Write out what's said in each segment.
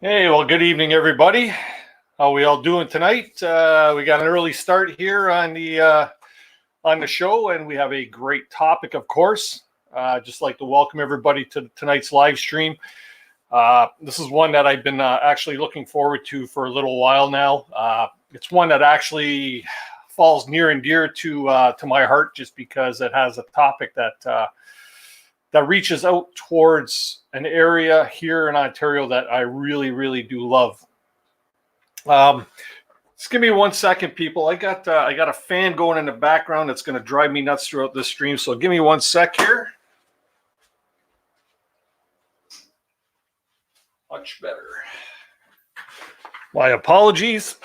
Hey, well, good evening, everybody. How we all doing tonight? We got an early start here on the show, and we have a great topic, of course. Just like to welcome everybody to tonight's live stream. This is one that I've been actually looking forward to for a little while now. It's one that actually falls near and dear to my heart, just because it has a topic that reaches out towards an area here in Ontario that I really, really do love. Just give me 1 second, people. I got a fan going in the background that's going to drive me nuts throughout this stream. So give me 1 sec here. Much better. My apologies.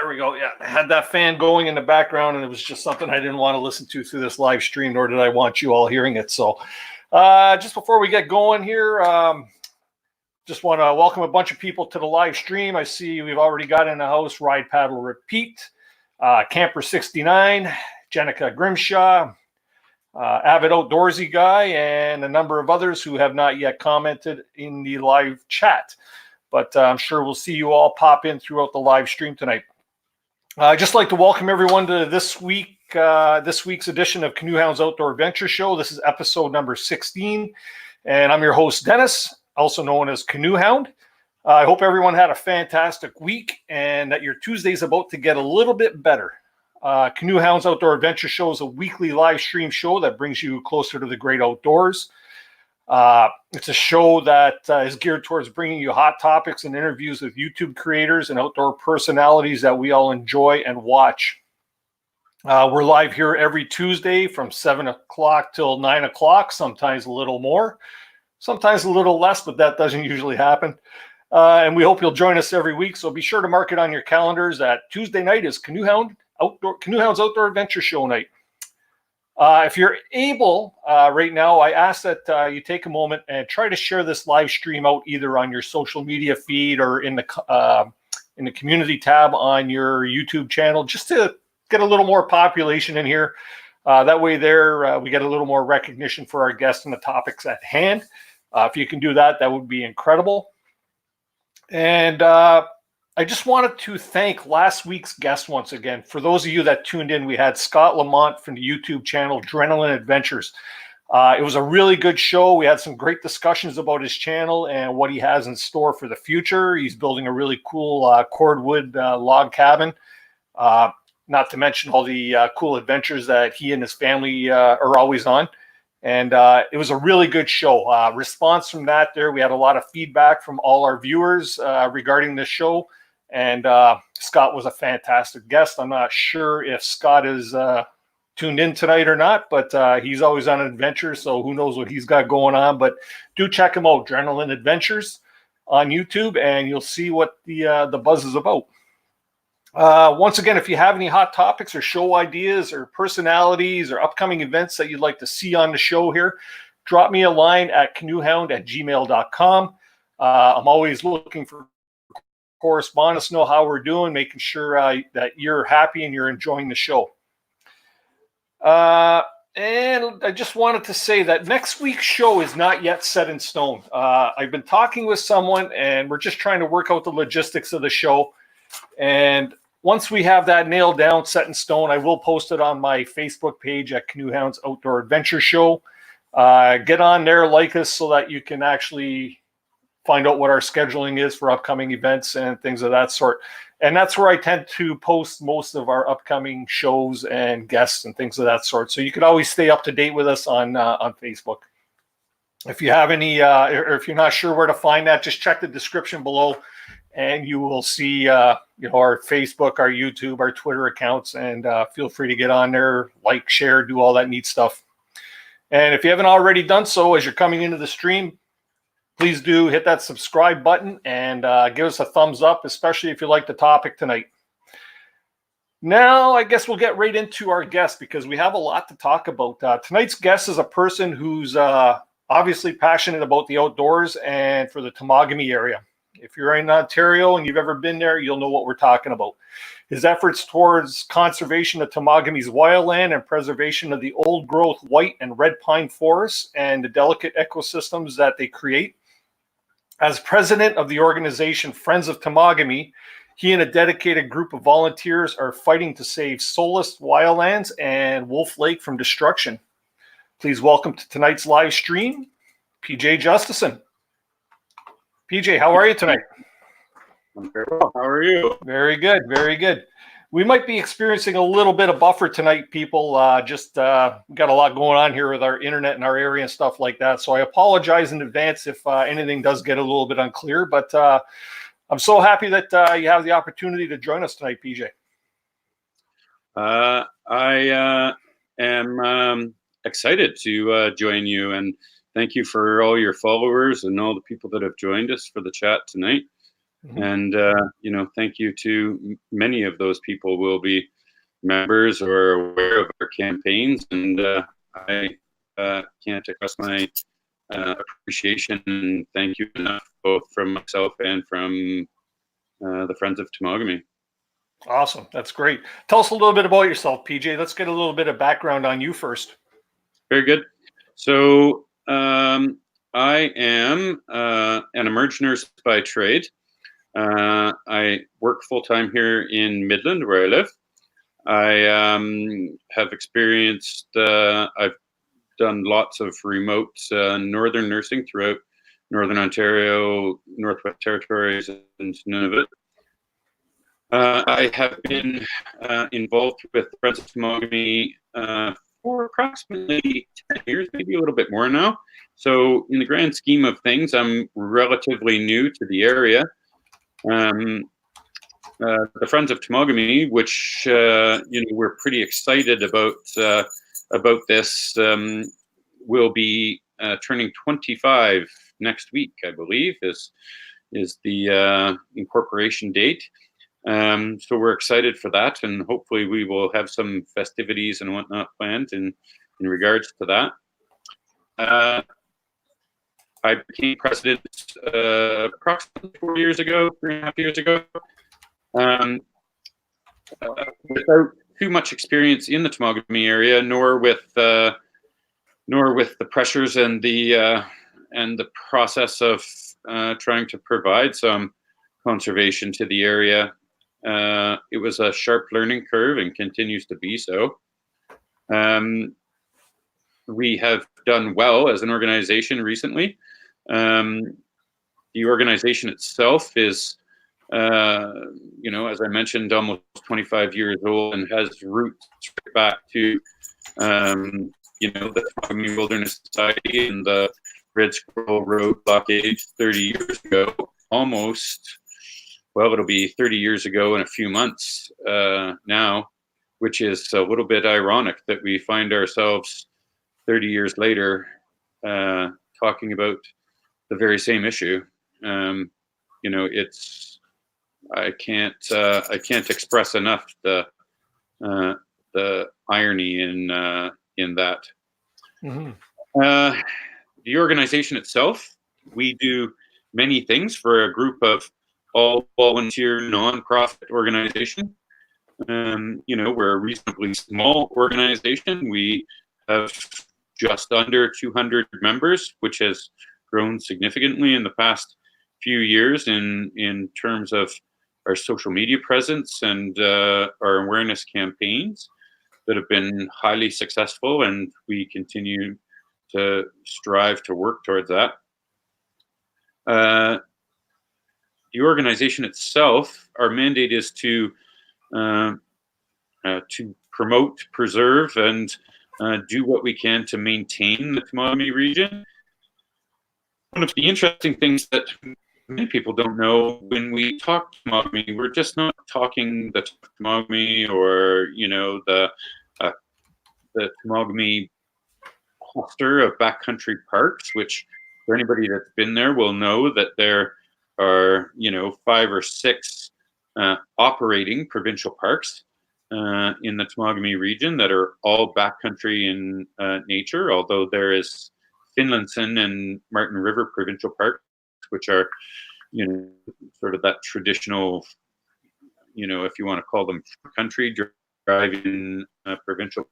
There we go. Yeah, I had that fan going in the background, and it was just something I didn't want to listen to through this live stream, nor did I want you all hearing it. So just before we get going here, just want to welcome a bunch of people to the live stream. I see we've already got in the house Ride, Paddle, Repeat, Camper 69, Jenica Grimshaw, Avid Outdoorsy Guy, and a number of others who have not yet commented in the live chat. But I'm sure we'll see you all pop in throughout the live stream tonight. I'd just like to welcome everyone to this week's edition of Canoehound's Outdoor Adventure Show. This is episode number 16, and I'm your host, Dennis, also known as Canoehound. I hope everyone had a fantastic week and that your Tuesday's about to get a little bit better. Canoehound's Outdoor Adventure Show is a weekly live stream show that brings you closer to the great outdoors. It's a show that is geared towards bringing you hot topics and interviews with YouTube creators and outdoor personalities that we all enjoy and watch. We're live here every Tuesday from 7 o'clock till 9 o'clock, sometimes a little more, sometimes a little less, but that doesn't usually happen. And we hope you'll join us every week. So be sure to mark it on your calendars that Tuesday night is Canoehound's Outdoor Adventure Show night. If you're able right now, I ask that you take a moment and try to share this live stream out either on your social media feed or in the community tab on your YouTube channel, just to get a little more population in here. That way we get a little more recognition for our guests and the topics at hand. If you can do that, that would be incredible. And I just wanted to thank last week's guest once again. For those of you that tuned in, we had Scott Lamont from the YouTube channel Adrenaline Adventures. It was a really good show. We had some great discussions about his channel and what he has in store for the future. He's building a really cool cordwood log cabin, not to mention all the cool adventures that he and his family are always on. And it was a really good show. Response from that there, we had a lot of feedback from all our viewers regarding this show. And Scott was a fantastic guest. I'm not sure if Scott is tuned in tonight or not, but he's always on an adventure, so who knows what he's got going on. But do check him out, Adrenaline Adventures on YouTube, and you'll see what the buzz is about. Once again, if you have any hot topics or show ideas or personalities or upcoming events that you'd like to see on the show here, drop me a line at canoehound@gmail.com. I'm always looking for correspondence, know how we're doing, making sure that you're happy and you're enjoying the show. And I just wanted to say that next week's show is not yet set in stone. I've been talking with someone, and we're just trying to work out the logistics of the show. And once we have that nailed down, set in stone, I will post it on my Facebook page at Canoehound's Outdoor Adventure Show. Get on there, like us, so that you can actually find out what our scheduling is for upcoming events and things of that sort. And that's where I tend to post most of our upcoming shows and guests and things of that sort. So you can always stay up to date with us on Facebook. If you have any, or if you're not sure where to find that, just check the description below, and you will see, our Facebook, our YouTube, our Twitter accounts, and feel free to get on there, like, share, do all that neat stuff. And if you haven't already done so, as you're coming into the stream, please do hit that subscribe button and give us a thumbs up, especially if you like the topic tonight. Now, I guess we'll get right into our guest because we have a lot to talk about. Tonight's guest is a person who's obviously passionate about the outdoors and for the Temagami area. If you're in Ontario and you've ever been there, you'll know what we're talking about. His efforts towards conservation of Temagami's wildland and preservation of the old-growth white and red pine forests and the delicate ecosystems that they create As president of the organization Friends of Temagami, he and a dedicated group of volunteers are fighting to save Solace wildlands and Wolf Lake from destruction. Please welcome to tonight's live stream, PJ Justason. PJ, how are you tonight? I'm very well. How are you? Very good, very good. We might be experiencing a little bit of buffer tonight, people. Just got a lot going on here with our internet in our area and stuff like that. So I apologize in advance if anything does get a little bit unclear. But I'm so happy that you have the opportunity to join us tonight, PJ. I am excited to join you, and thank you for all your followers and all the people that have joined us for the chat tonight. And, thank you to many of those people will be members or aware of our campaigns. And I can't express my appreciation and thank you enough, both from myself and from the Friends of Temagami. Awesome. That's great. Tell us a little bit about yourself, PJ. Let's get a little bit of background on you first. Very good. So I am an emerge nurse by trade. I work full-time here in Midland, where I live. I have experienced, I've done lots of remote northern nursing throughout Northern Ontario, Northwest Territories, and Nunavut. I have been involved with Friends of Temagami for approximately 10 years, maybe a little bit more now. So in the grand scheme of things, I'm relatively new to the area. The Friends of Temagami, which we're pretty excited about this, will be turning 25 next week, I believe, is the incorporation date. So we're excited for that, and hopefully we will have some festivities and whatnot planned in regards to that. I became president approximately 4 years ago, 3.5 years ago, without too much experience in the Temagami area, nor with the pressures and the process of trying to provide some conservation to the area. It was a sharp learning curve and continues to be so. We have done well as an organization recently. The organization itself is, as I mentioned, almost 25 years old and has roots back to, the Temagami Wilderness Society and the Red Squirrel Road blockade 30 years ago, almost. Well, it'll be 30 years ago in a few months now, which is a little bit ironic that we find ourselves 30 years later talking about the very same issue. It's I can't express enough the irony in that. Mm-hmm. The organization itself, we do many things for a group of all volunteer nonprofit organization. We're a reasonably small organization. We have just under 200 members, which has grown significantly in the past few years in terms of our social media presence and our awareness campaigns that have been highly successful, and we continue to strive to work towards that. The organization itself, our mandate is to promote, preserve, and do what we can to maintain the Temagami region. One of the interesting things that many people don't know, when we talk Temagami, we're just not talking the Temagami or the Temagami cluster of backcountry parks, which for anybody that's been there will know that there are 5 or 6 operating provincial parks in the Temagami region that are all backcountry in nature, although there is Finlayson and Martin River Provincial Parks, which are sort of that traditional, if you want to call them country drive-in provincial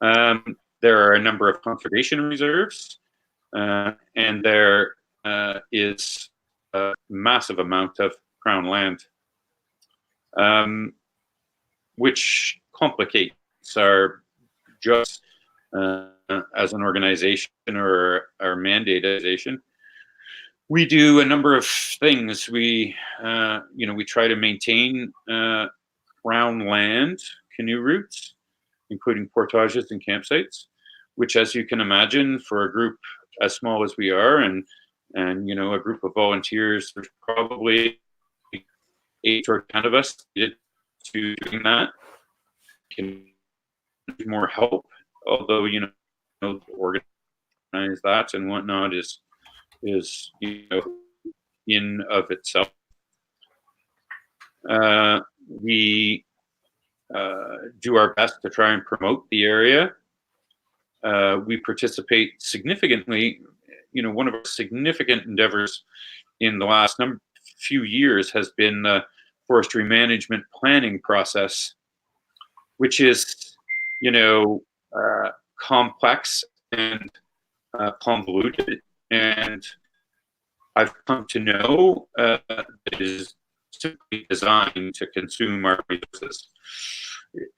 parks. There are a number of conservation reserves, and there is a massive amount of Crown land, which complicates our jobs as an organization or our mandateization. We do a number of things. We try to maintain Crown land canoe routes, including portages and campsites, which, as you can imagine, for a group as small as we are, and a group of volunteers, there's probably 8 or 10 of us to doing that. Can use more help, although organize that and whatnot is in of itself. We do our best to try and promote the area. We participate significantly. One of our significant endeavors in the last few years has been the forestry management planning process, which is, complex and convoluted. And I've come to know that it is simply designed to consume our resources.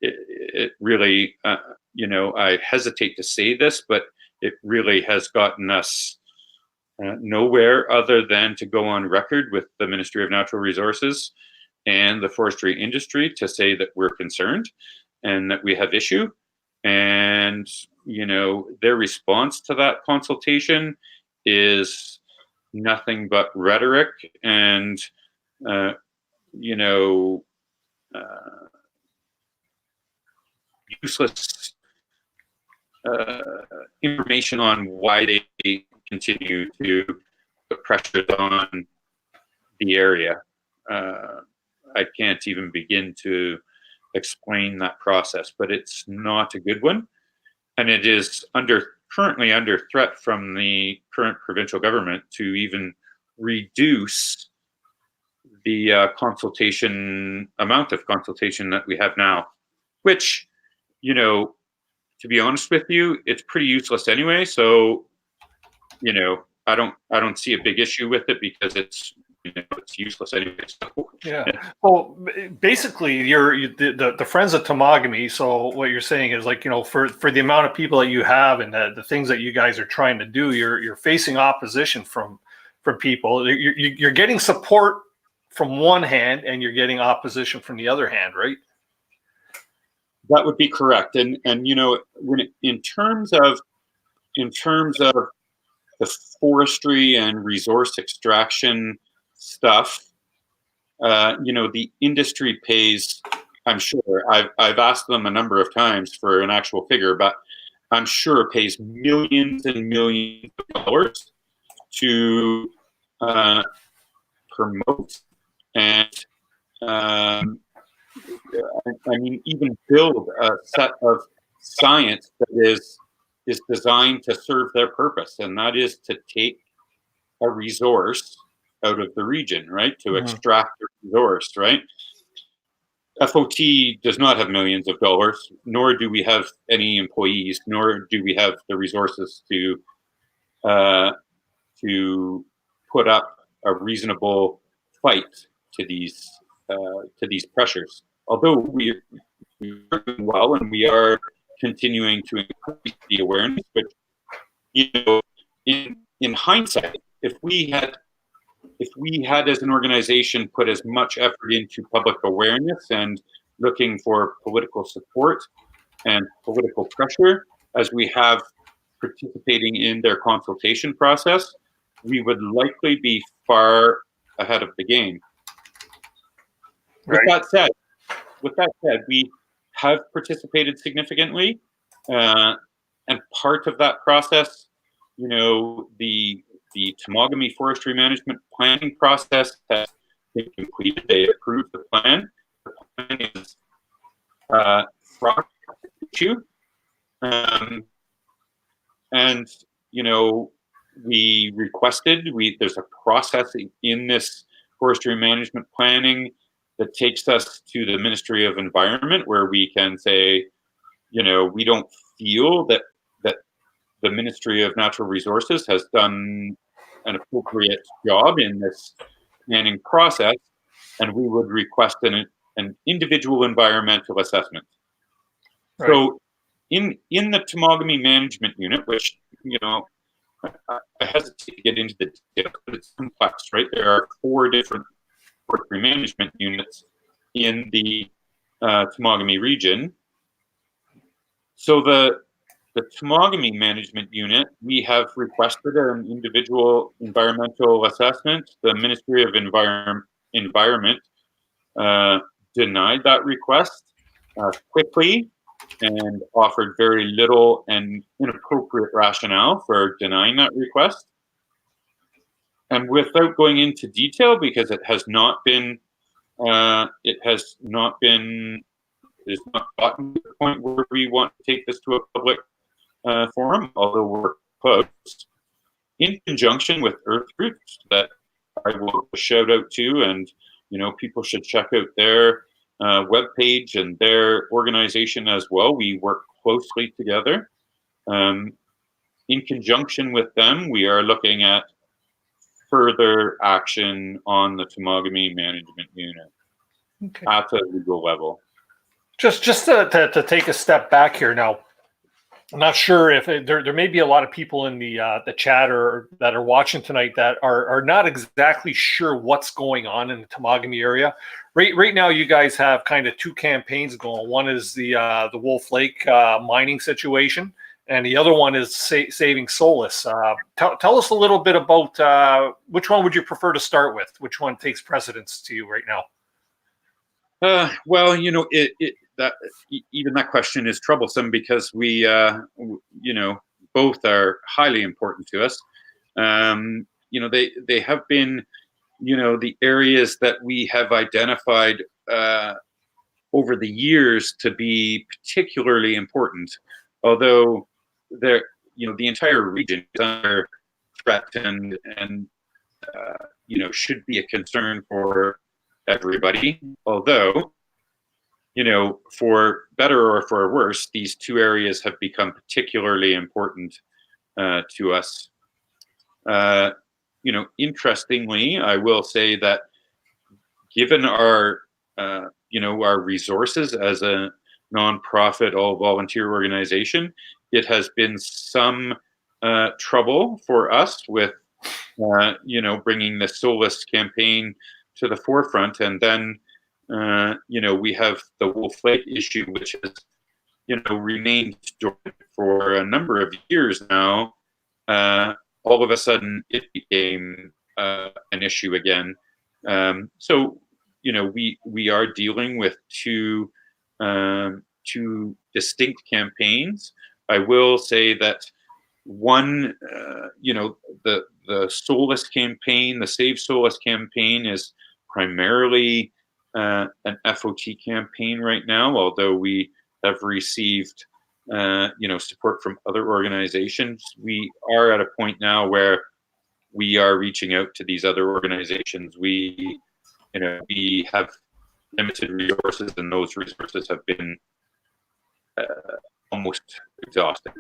It really, I hesitate to say this, but it really has gotten us nowhere other than to go on record with the Ministry of Natural Resources and the forestry industry to say that we're concerned and that we have issue. And, their response to that consultation is nothing but rhetoric and, useless information on why they continue to put pressures on the area. I can't even begin to explain that process, but it's not a good one. And it is currently under threat from the current provincial government to even reduce the amount of consultation that we have now, which, to be honest with you, it's pretty useless anyway. So, I don't see a big issue with it because it's useless anyway. So, yeah. Well, basically, the Friends of Temagami. So what you're saying is, like, for the amount of people that you have and the things that you guys are trying to do, you're facing opposition from people. You're getting support from one hand, and you're getting opposition from the other hand, right? That would be correct. And in terms of the forestry and resource extraction stuff, the industry pays, I'm sure, I've asked them a number of times for an actual figure, but I'm sure pays millions and millions of dollars to promote and even build a set of science that is designed to serve their purpose, and that is to take a resource out of the region, right? To extract the resource, right? FOT does not have millions of dollars, nor do we have any employees, nor do we have the resources to put up a reasonable fight to these pressures. Although we are doing well and we are continuing to increase the awareness, but in hindsight, if we had as an organization put as much effort into public awareness and looking for political support and political pressure as we have participating in their consultation process, we would likely be far ahead of the game. Right. With that said, we have participated significantly, and part of that process, the Temagami forestry management planning process has been completed. They approved the plan. The plan is fraught with issue, and we requested. There's a process in this forestry management planning that takes us to the Ministry of Environment, where we can say, we don't feel that the Ministry of Natural Resources has done an appropriate job in this planning process, and we would request an individual environmental assessment. Right. So in the Temagami Management Unit, which, I hesitate to get into the details, but it's complex, right? There are 4 different forestry management units in the Temagami region. So the Temagami Management Unit, we have requested an individual environmental assessment. The Ministry of Environment denied that request quickly and offered very little and inappropriate rationale for denying that request. And without going into detail, because it has not gotten to the point where we want to take this to a public forum, although we're close, in conjunction with Earth Roots, that I will shout out to, and people should check out their webpage and their organization as well. We work closely together. In conjunction with them, we are looking at further action on the Temagami Management Unit at a legal level. Just to take a step back here now, I'm not sure if there may be a lot of people in the chat or that are watching tonight that are not exactly sure what's going on in the Temagami area. Right now, you guys have kind of 2 campaigns going. One is the Wolf Lake mining situation, and the other one is Saving Solace. Tell us a little bit about which one would you prefer to start with? Which one takes precedence to you right now? Well, even that question is troublesome because we, both are highly important to us. They have been, the areas that we have identified over the years to be particularly important, although the entire region is under threat and should be a concern for everybody. Although, for better or for worse, these 2 areas have become particularly important to us. Interestingly, I will say that given our resources as a nonprofit, all-volunteer organization, it has been some trouble for us with, bringing the Solace campaign to the forefront, and then we have the Wolf Lake issue, which has remained dormant for a number of years now. All of a sudden, it became an issue again. So we are dealing with two distinct campaigns. I will say that one, the Solace campaign, the Save Solace campaign, is primarily an FOT campaign right now, although we have received support from other organizations. We are at a point now where we are reaching out to these other organizations. We have limited resources, and those resources have been almost exhausted.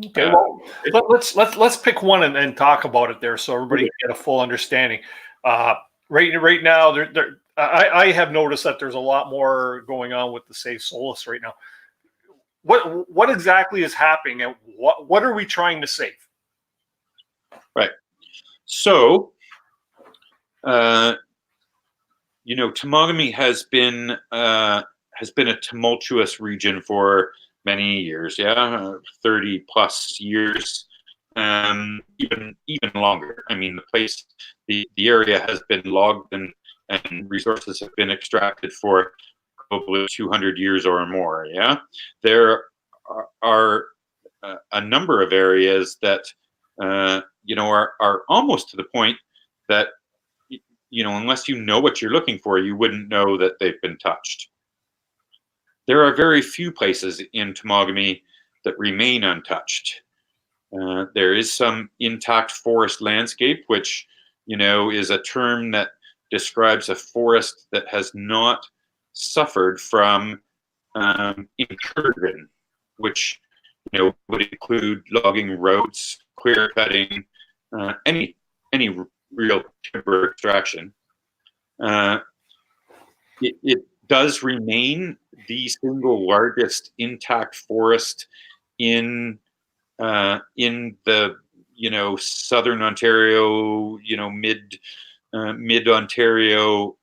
Okay, well, let's pick one and talk about it there, so everybody can get a full understanding. Right now, I have noticed that there's a lot more going on with the Save Solace right now. What exactly is happening, and what are we trying to save? Right. So, Temagami has been a tumultuous region for many years. 30 plus years, even longer. I mean, the area has been logged and resources have been extracted for probably 200 years or more. There are a number of areas that are almost to the point that unless you know what you're looking for, you wouldn't know that they've been touched. There are very few places in Temagami that remain untouched. There is some intact forest landscape, which is a term that describes a forest that has not suffered from incursion, which would include logging roads, clear cutting, any any real timber extraction. It does remain the single largest intact forest in the southern Ontario, mid Ontario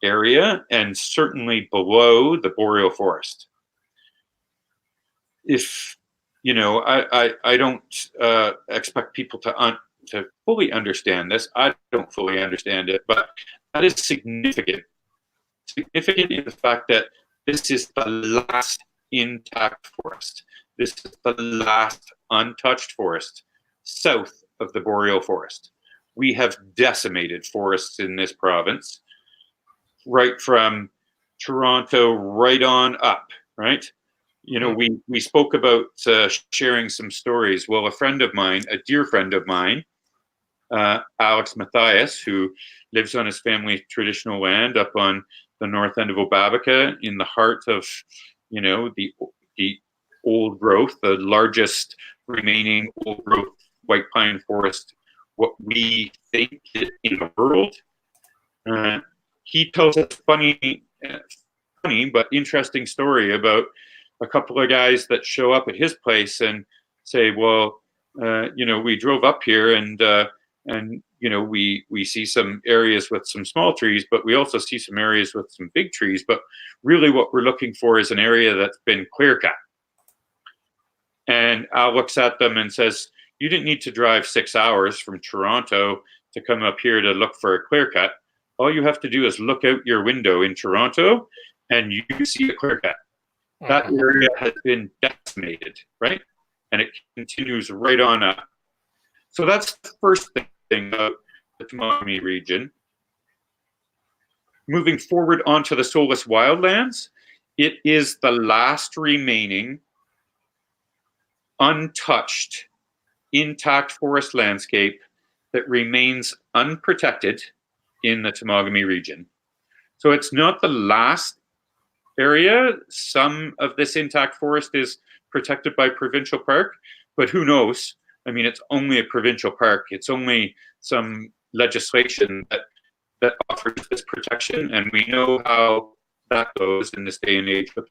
area, and certainly below the boreal forest. If I don't expect people to fully understand this. I don't fully understand it, but that is significant. Significant in the fact that this is the last intact forest. This is the last untouched forest south of the boreal forest. We have decimated forests in this province, right from Toronto right on up, right? We spoke about sharing some stories. Well, a friend of mine, a dear friend of mine, Alex Matthias, who lives on his family traditional land up on the north end of Obabaca, in the heart of, the old growth, the largest remaining old growth white pine forest, what we think in the world. He tells us funny but interesting story about a couple of guys that show up at his place and say, well, we drove up here and we see some areas with some small trees, but we also see some areas with some big trees. But really what we're looking for is an area that's been clear cut. And Al looks at them and says, you didn't need to drive 6 hours from Toronto to come up here to look for a clear cut. All you have to do is look out your window in Toronto and you see a clear cut. That area has been decimated, right? And it continues right on up. So that's the first thing about the Temagami region. Moving forward onto the Solace wildlands, it is the last remaining untouched, intact forest landscape that remains unprotected in the Temagami region. So it's not the last area. Some of this intact forest is protected by provincial park, but who knows? I mean, it's only a provincial park. It's only some legislation that offers this protection, and we know how that goes in this day and age with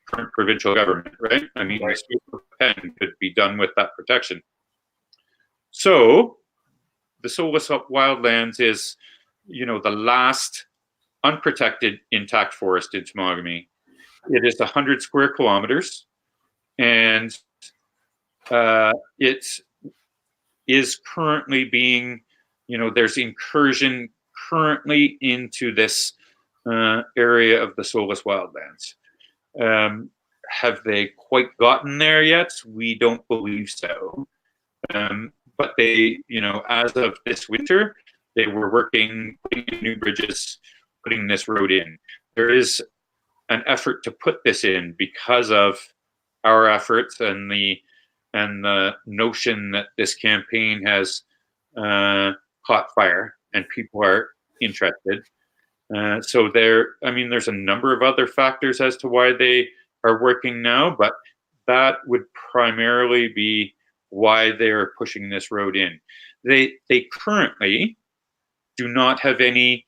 current provincial government, right? I mean, right. The pen could be done with that protection. So the Solace wildlands is, the last unprotected intact forest in Temagami. It is 100 square kilometers, and it is currently being, there's incursion currently into this area of the Solace wildlands. Have they quite gotten there yet? We don't believe so. But they, as of this winter, they were working, putting in new bridges, putting this road in. There is an effort to put this in because of our efforts and the notion that this campaign has caught fire and people are interested. So there's a number of other factors as to why they are working now, but that would primarily be why they're pushing this road in. They currently do not have any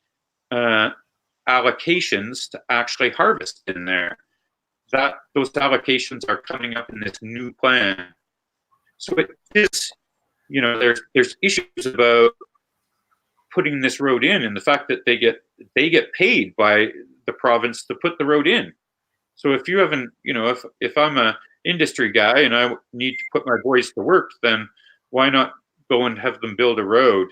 allocations to actually harvest in there. Those allocations are coming up in this new plan. So it is, there's issues about putting this road in, and the fact that they get paid by the province to put the road in. So if you haven't, if I'm a industry guy and I need to put my boys to work, then why not go and have them build a road?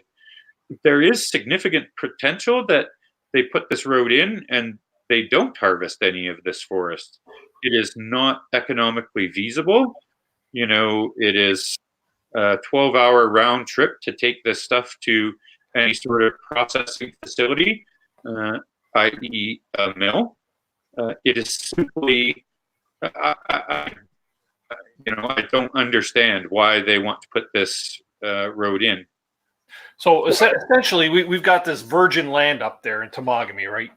There is significant potential that they put this road in and they don't harvest any of this forest. It is not economically feasible. It is a 12-hour round trip to take this stuff to any sort of processing facility, i.e. a mill. It is simply, I don't understand why they want to put this road in. So essentially, we've got this virgin land up there in Temagami, right?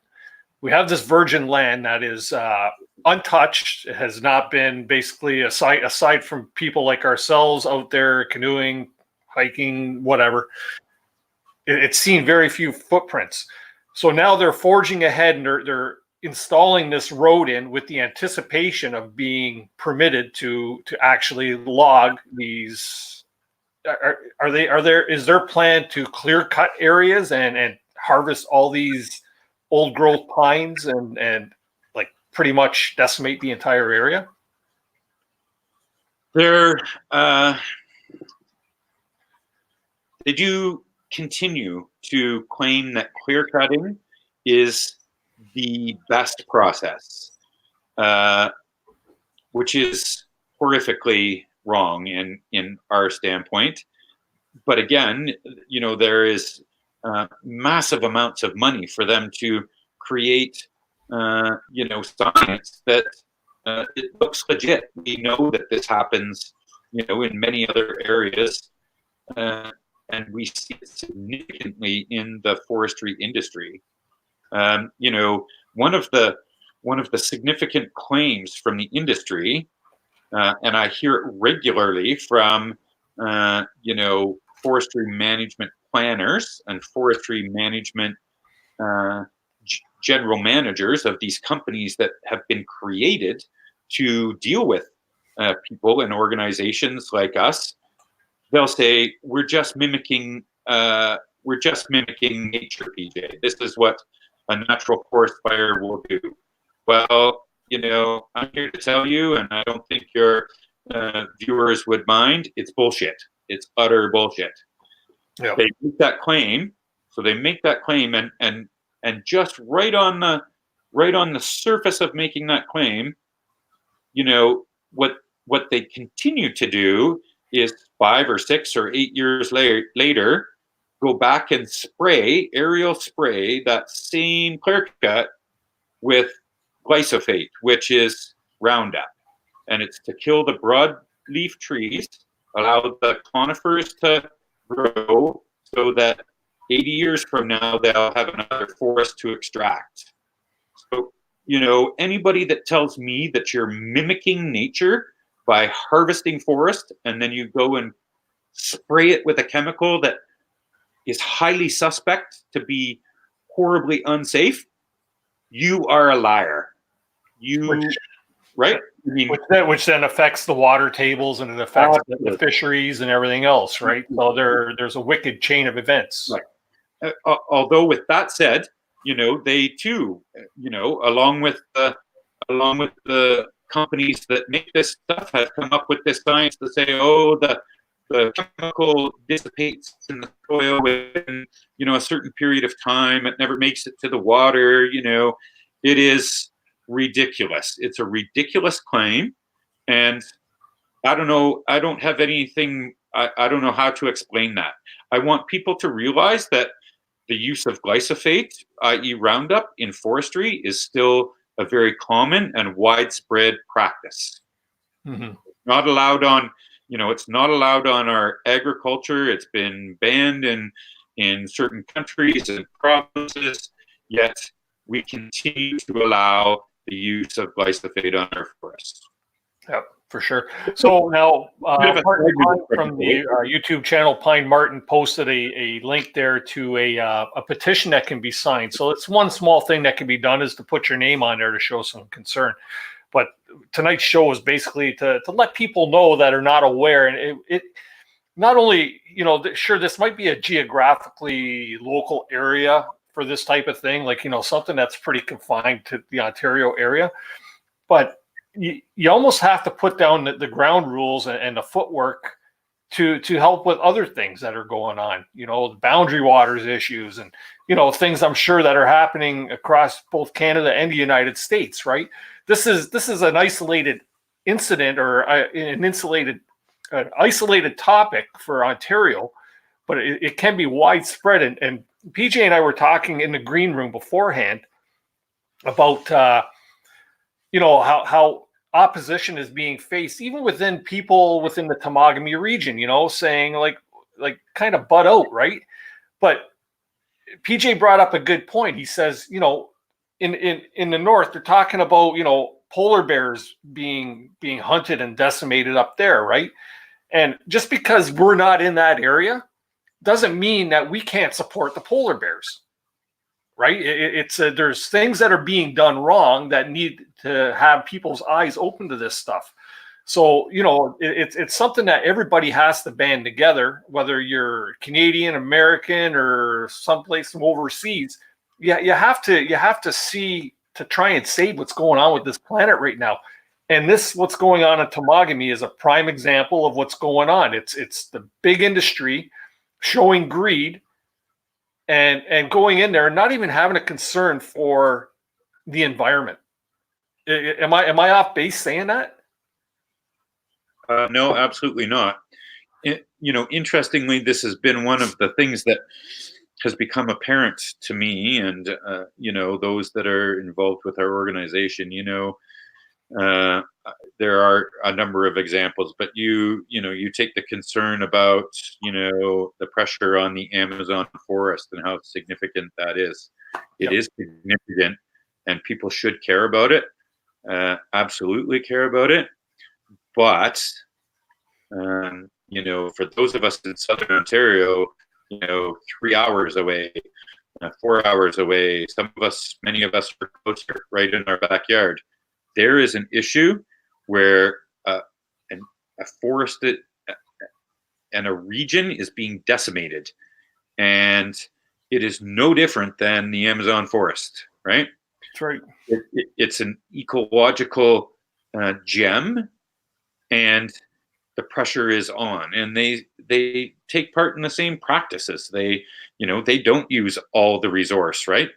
We have this virgin land that is untouched. It has not been basically aside from people like ourselves out there canoeing, hiking, whatever. It's seen very few footprints. So now they're forging ahead and they're installing this road in with the anticipation of being permitted to actually log these. Is their plan to clear cut areas and harvest all these old growth pines and like pretty much decimate the entire area? They do continue to claim that clear cutting is the best process, which is horrifically wrong in our standpoint. But again, there is massive amounts of money for them to create, science that it looks legit. We know that this happens, in many other areas. And we see it significantly in the forestry industry. One of the significant claims from the industry, and I hear it regularly from forestry management planners and forestry management general managers of these companies that have been created to deal with people and organizations like us. They'll say, we're just mimicking nature, PJ. This is what a natural forest fire will do. Well, I'm here to tell you, and I don't think your viewers would mind, it's bullshit. It's utter bullshit. Yep. They make that claim, and just right on the surface of making that claim, what they continue to do is 5 or 6 or 8 years later, go back and aerial spray that same clear cut with glyphosate, which is Roundup. And it's to kill the broadleaf trees, allow the conifers to grow so that 80 years from now, they'll have another forest to extract. So, anybody that tells me that you're mimicking nature by harvesting forest, and then you go and spray it with a chemical that is highly suspect to be horribly unsafe, you are a liar. Right? Which then affects the water tables and it affects the fisheries and everything else, right? So there's a wicked chain of events. Right. Although with that said, they too, along with the companies that make this stuff have come up with this science to say, the chemical dissipates in the soil within, a certain period of time. It never makes it to the water. It is ridiculous. It's a ridiculous claim. And I don't know. I don't have anything. I don't know how to explain that. I want people to realize that the use of glyphosate, i.e. Roundup, in forestry is still a very common and widespread practice. Mm-hmm. Not allowed on, it's not allowed on our agriculture. It's been banned in certain countries and provinces, yet we continue to allow the use of glyphosate on our forests. Yep, for sure. So now, from the YouTube channel, Pine Martin posted a link there to a petition that can be signed. So it's one small thing that can be done is to put your name on there to show some concern. But tonight's show is basically to let people know that are not aware. And it not only, sure, this might be a geographically local area for this type of thing, like, something that's pretty confined to the Ontario area. But you almost have to put down the ground rules and the footwork to help with other things that are going on, the boundary waters issues and, things I'm sure that are happening across both Canada and the United States, right? This is an isolated incident or an isolated topic for Ontario, but it can be widespread. And PJ and I were talking in the green room beforehand about, how opposition is being faced, even within people within the Temagami region, saying like kind of butt out, right? But PJ brought up a good point. He says, in the north, they're talking about, polar bears being hunted and decimated up there, right? And just because we're not in that area doesn't mean that we can't support the polar bears, right? There's things that are being done wrong that need to have people's eyes open to this stuff. So, it's something that everybody has to band together, whether you're Canadian, American, or someplace from overseas. Yeah, you have to see to try and save what's going on with this planet right now. And what's going on in Temagami is a prime example of what's going on. It's the big industry showing greed and going in there and not even having a concern for the environment. Am I off base saying that? No, absolutely not. Interestingly, this has been one of the things that has become apparent to me and, those that are involved with our organization. There are a number of examples, but you take the concern about, the pressure on the Amazon forest and how significant that is. It is significant, and people should care about it, absolutely care about it. But, for those of us in Southern Ontario, 3 hours away, 4 hours away, many of us are closer, right in our backyard. There is an issue where a forest and a region is being decimated, and it is no different than the Amazon forest, right? That's right. It's an ecological gem, and the pressure is on, and they take part in the same practices. They don't use all the resource, right?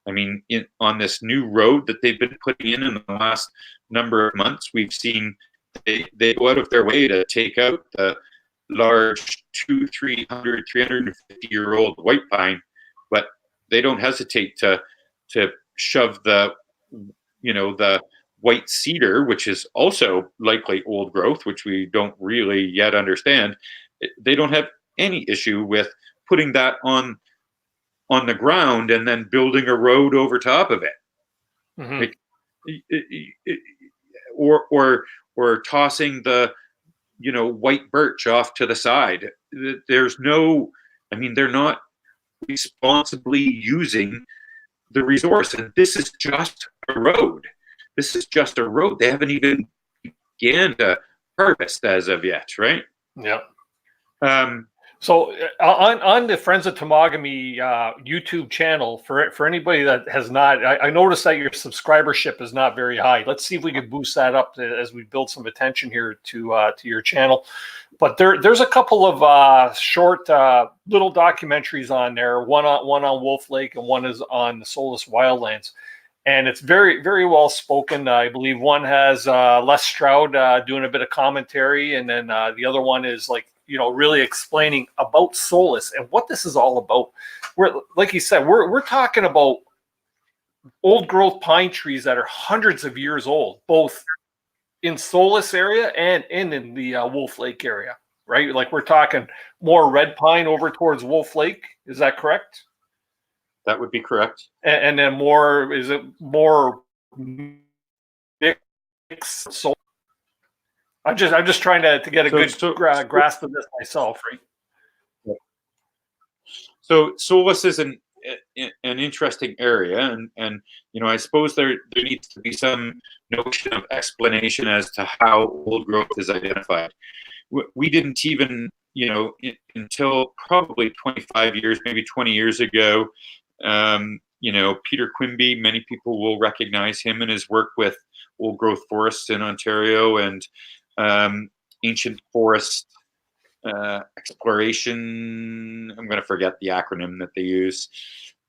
On this new road that they've been putting in the last number of months, we've seen they go out of their way to take out the large 350-year-old white pine, but they don't hesitate to shove the white cedar, which is also likely old growth, which we don't really yet understand. They don't have any issue with putting that on the ground and then building a road over top of it. Mm-hmm. Or tossing the white birch off to the side. They're not responsibly using the resource, and this is just a road. They haven't even began to harvest as of yet, right? Yeah. So on the Friends of Temagami YouTube channel, for anybody that has not, I noticed that your subscribership is not very high. Let's see if we can boost that up as we build some attention here to your channel. But there's a couple of short little documentaries on there. One on Wolf Lake and one is on the Solace Wildlands. And it's very, very well spoken. I believe one has Les Stroud doing a bit of commentary, and then the other one is really explaining about Solace and what this is all about. Like you said, we're talking about old growth pine trees that are hundreds of years old, both in Solace area and in the Wolf Lake area, right? Like we're talking more red pine over towards Wolf Lake. Is that correct? That would be correct. And then is it more mixed? So I'm just trying to get a good grasp of this myself, right? So Solace is an interesting area, and I suppose there needs to be some notion of explanation as to how old growth is identified. We didn't even, until probably 25 years, maybe 20 years ago, Peter Quimby, many people will recognize him and his work with old growth forests in Ontario and ancient forest exploration. I'm going to forget the acronym that they use.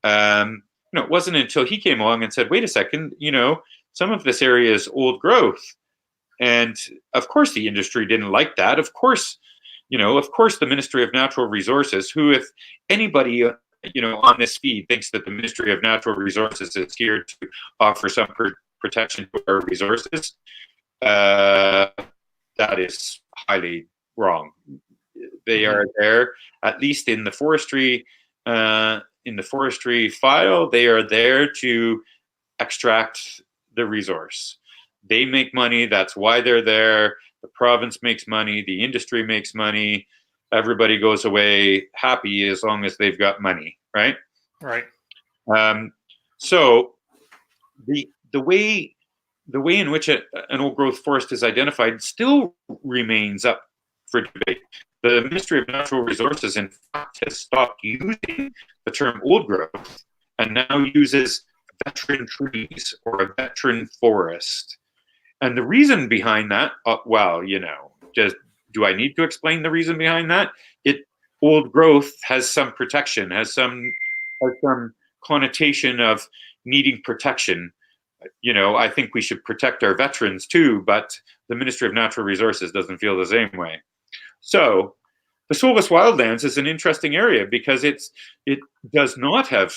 It wasn't until he came along and said, wait a second, some of this area is old growth. And of course the industry didn't like that. Of course the Ministry of Natural Resources, who, if anybody on this feed thinks that the Ministry of Natural Resources is here to offer some protection to our resources, that is highly wrong. They are there, at least in the forestry file, they are there to extract the resource. They make money. That's why they're there. the province makes money, the industry makes money, everybody goes away happy as long as they've got money, right? Right. So the way in which an old growth forest is identified still remains up for debate. The Ministry of Natural Resources, in fact, has stopped using the term old growth and now uses veteran trees or a veteran forest. And the reason behind that, well, you know, just do I need to explain the reason behind that? Old growth has some protection, has some connotation of needing protection. You know, I think we should protect our veterans too, but the Ministry of Natural Resources doesn't feel the same way. So the Solace Wildlands is an interesting area because it does not have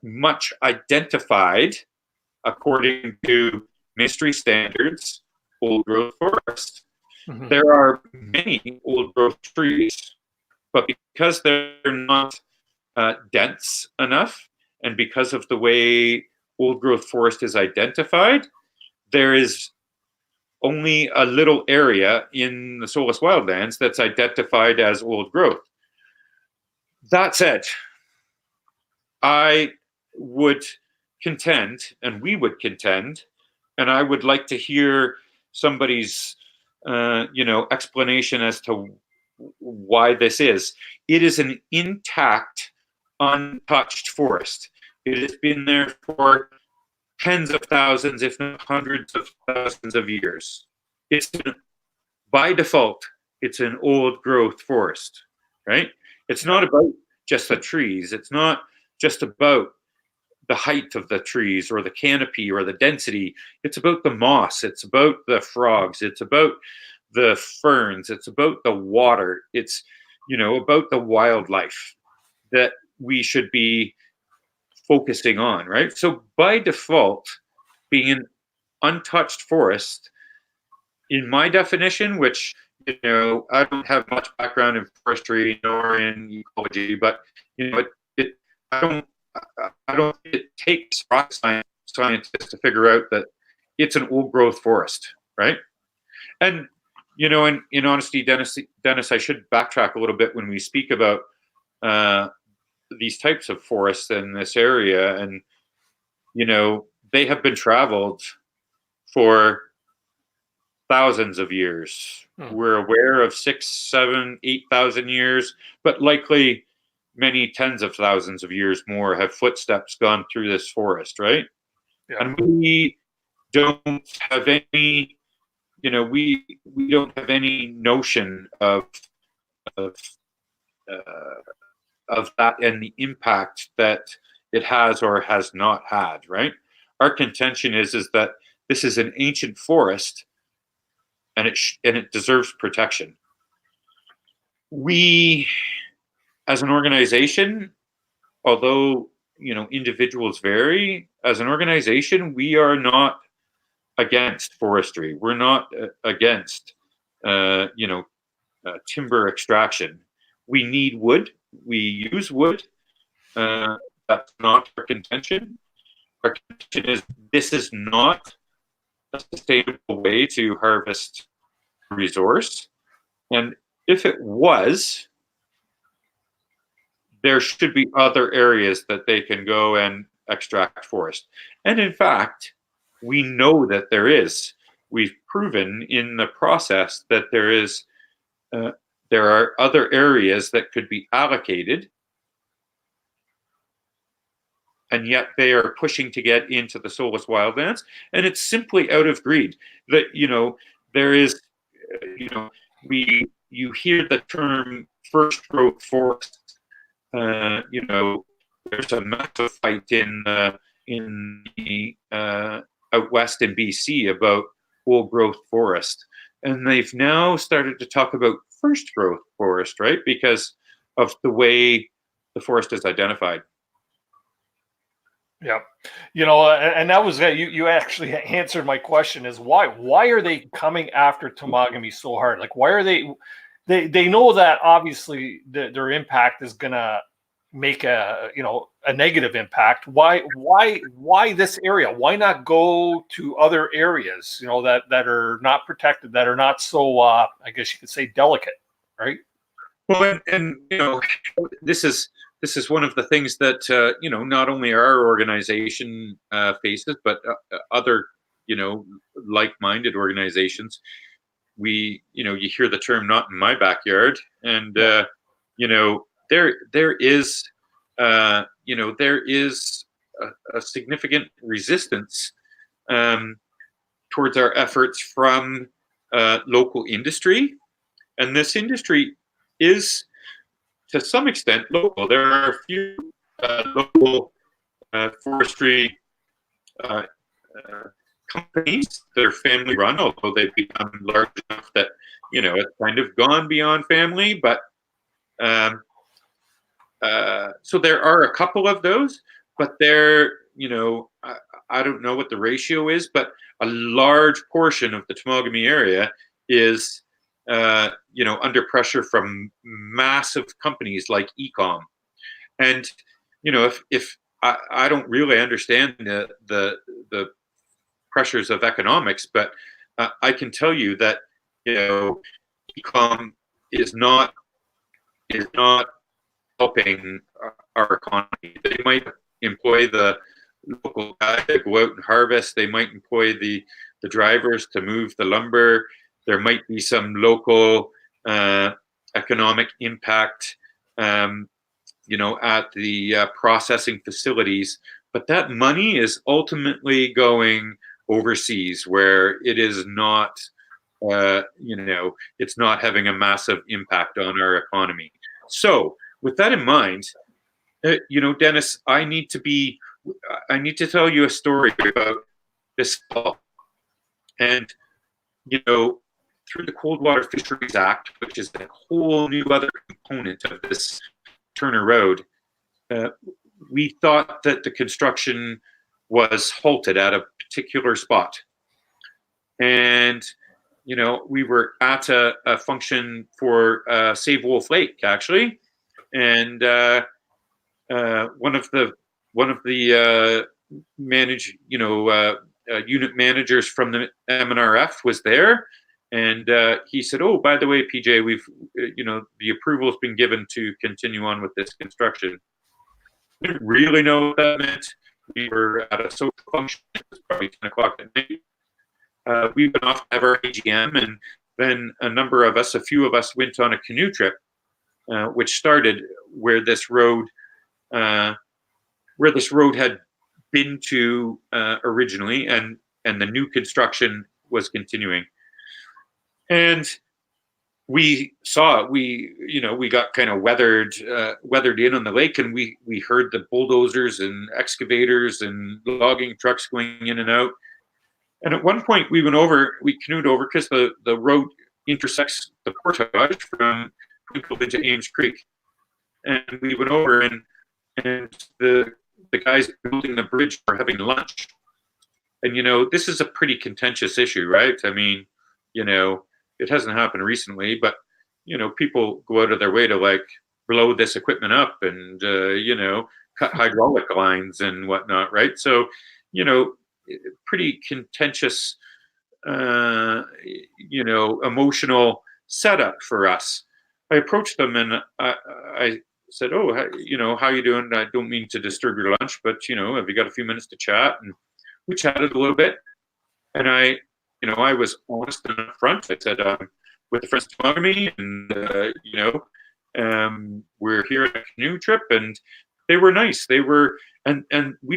much identified, according to ministry standards, old growth forest. Mm-hmm. There are many old growth trees, but because they're not dense enough, and because of the way old growth forest is identified, there is only a little area in the Solace Wildlands that's identified as old growth. That said, I would contend, and we would contend, and I would like to hear somebody's explanation as to why this is. It is an intact, untouched forest. It has been there for tens of thousands, if not hundreds of thousands of years. By default, it's an old growth forest, right? It's not about just the trees. It's not just about the height of the trees or the canopy or the density. It's about the moss. It's about the frogs. It's about the ferns. It's about the water. It's, about the wildlife that we should be focusing on, right? So by default, being an untouched forest, in my definition, which, I don't have much background in forestry nor in ecology, but, I don't think it takes rocket scientists to figure out that it's an old growth forest, right? And, in honesty, Dennis, I should backtrack a little bit when we speak about these types of forests in this area. And, they have been traveled for thousands of years. We're aware of 6, 7, 8,000 years, but likely many tens of thousands of years more have footsteps gone through this forest, right? Yeah. And we don't have any, we don't have any notion of that and the impact that it has or has not had, right? Our contention is that this is an ancient forest, and it deserves protection. We, as an organization, although individuals vary, as an organization, we are not against forestry. We're not against timber extraction. We need wood. We use wood. That's not our contention. Our contention is this is not a sustainable way to harvest resource. And if it was, there should be other areas that they can go and extract forest. And in fact, we know that there is. We've proven in the process that there are other areas that could be allocated, and yet they are pushing to get into the Solace Wildlands, and it's simply out of greed. That there is, you hear the term first growth forest. There's a massive fight in the out west in BC about old growth forest, and they've now started to talk about first growth forest, right? Because of the way the forest is identified. Yeah, and that was you actually answered my question: is why are they coming after Temagami so hard? Like, why are they know that obviously their impact is gonna make a negative impact. Why this area? Why not go to other areas, that are not protected, that are not so I guess you could say delicate, right? Well, and this is one of the things that not only our organization faces, but other like-minded organizations. You hear the term "not in my backyard," and there is a significant resistance towards our efforts from local industry, and this industry is to some extent local. There are a few local forestry companies that are family run, although they've become large enough that it's kind of gone beyond family. But so there are a couple of those, but they're I don't know what the ratio is, but a large portion of the Temagami area is under pressure from massive companies like Ecom. And if I don't really understand the pressures of economics, but I can tell you that Ecom is not helping our economy. They might employ the local guy to go out and harvest. They might employ the drivers to move the lumber. There might be some local economic impact, at the processing facilities. But that money is ultimately going overseas, where it is not, it's not having a massive impact on our economy. So, with that in mind, Dennis, I need to tell you a story about this fall. And, through the Coldwater Fisheries Act, which is a whole new other component of this Turner Road, we thought that the construction was halted at a particular spot. And, we were at a function for Save Wolf Lake, actually. And one of the unit managers from the MNRF was there, and he said, "Oh, by the way, PJ, we've the approval has been given to continue on with this construction." We didn't really know what that meant. We were at a social function. It was probably 10 o'clock at night. We went off to have our AGM, and then a few of us went on a canoe trip, which started where this road had been to originally, and the new construction was continuing. And we saw it. We got kind of weathered in on the lake, and we heard the bulldozers and excavators and logging trucks going in and out. And at one point, we canoed over because the road intersects the portage from Twinkle into Ames Creek. And we went over, and the guys building the bridge were having lunch. And, this is a pretty contentious issue, right? I mean, it hasn't happened recently, but, people go out of their way to blow this equipment up and, cut hydraulic lines and whatnot, right? So, pretty contentious, emotional setup for us. I approached them and I said, "Oh, how you doing? I don't mean to disturb your lunch, but have you got a few minutes to chat?" And we chatted a little bit, and I was honest and upfront. I said, "With the Friends of Temagami, and we're here on a canoe trip," and they were nice. They were, and we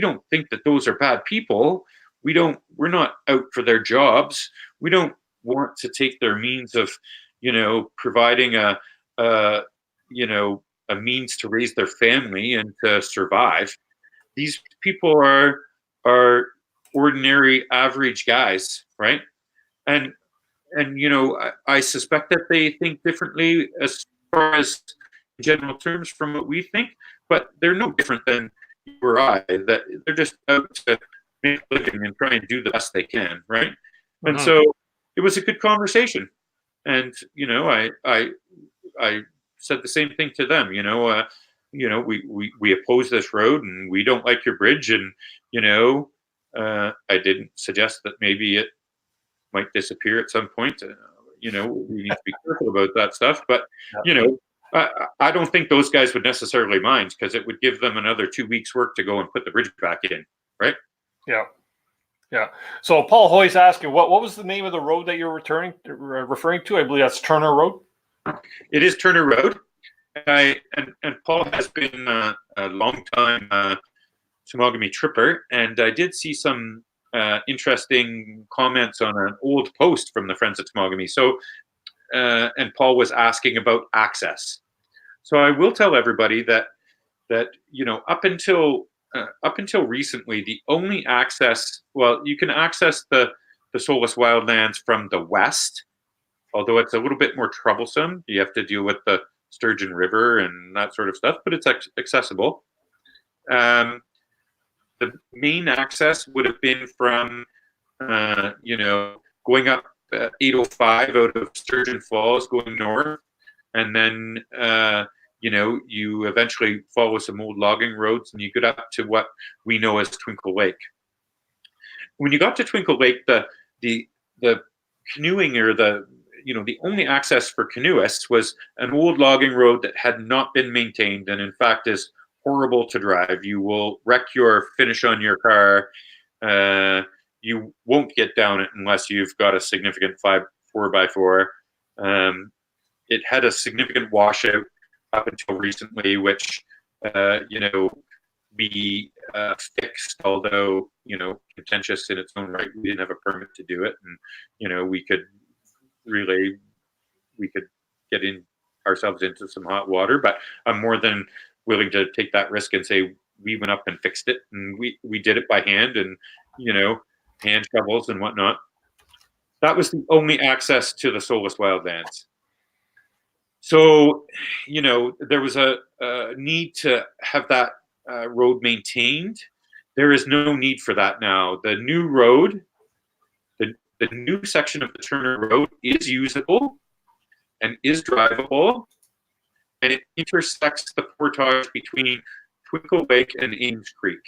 don't think that those are bad people. We're not out for their jobs. We don't want to take their means of, providing a means to raise their family and to survive. These people are ordinary, average guys, right? And I suspect that they think differently as far as general terms from what we think, but they're no different than you or I. That they're just out to make a living and try and do the best they can, right? Mm-hmm. And so it was a good conversation. And I said the same thing to them. We oppose this road and we don't like your bridge, and I didn't suggest that maybe it might disappear at some point. We need to be careful about that stuff, but I don't think those guys would necessarily mind, because it would give them another 2 weeks work to go and put the bridge back in, right? Yeah. Yeah. So Paul Hoy's asking, what was the name of the road that you're referring to? I believe that's Turner Road. It is Turner Road. And Paul has been a long time Temagami tripper, and I did see some interesting comments on an old post from the Friends of Temagami. So, and Paul was asking about access. So I will tell everybody that up until recently, the only access, you can access the Solace wildlands from the west, although it's a little bit more troublesome. You have to deal with the Sturgeon River and that sort of stuff, but it's accessible. The main access would have been from, going up 805 out of Sturgeon Falls, going north, and then you eventually follow some old logging roads and you get up to what we know as Twinkle Lake. When you got to Twinkle Lake, the canoeing, or the only access for canoeists, was an old logging road that had not been maintained, and in fact is horrible to drive. You will wreck your finish on your car. You won't get down it unless you've got a significant 4x4. It had a significant washout up until recently, which we fixed, although contentious in its own right. We didn't have a permit to do it, and we could get in ourselves into some hot water. But I'm more than willing to take that risk and say we went up and fixed it, and we did it by hand, and hand shovels and whatnot. That was the only access to the Solace wildlands. So, there was a need to have that road maintained. There is no need for that now. The new road, the new section of the Turner Road, is usable and is drivable, and it intersects the portage between Twinkle Lake and Ames Creek.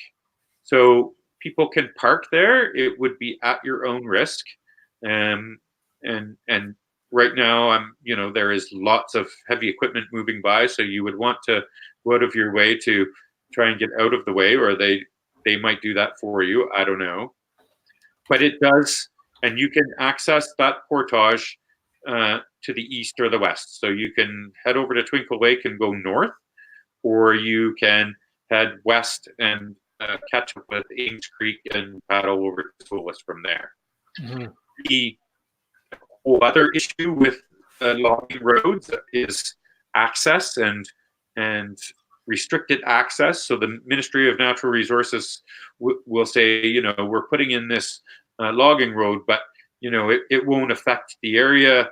So people can park there. It would be at your own risk. And right now, there is lots of heavy equipment moving by, so you would want to go out of your way to try and get out of the way, or they might do that for you. I don't know. But it does, and you can access that portage to the east or the west. So you can head over to Twinkle Lake and go north, or you can head west and catch up with Ames Creek and paddle over to Solace from there. Mm-hmm. The whole other issue with logging roads is access and restricted access. So the Ministry of Natural Resources will say, we're putting in this logging road, but it won't affect the area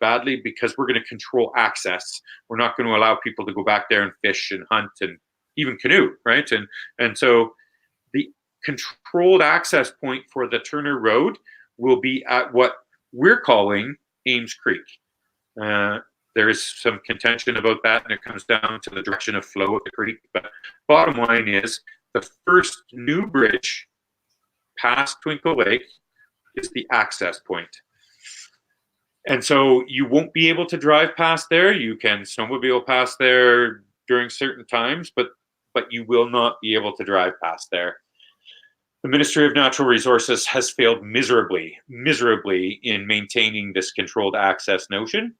badly because we're going to control access. We're not going to allow people to go back there and fish and hunt and even canoe, right? And so the controlled access point for the Turner Road will be at what we're calling Ames Creek. There is some contention about that, and it comes down to the direction of flow of the creek. But bottom line is, the first new bridge past Twinkle Lake is the access point. And so you won't be able to drive past there. You can snowmobile past there during certain times, but you will not be able to drive past there. The Ministry of Natural Resources has failed miserably in maintaining this controlled access notion.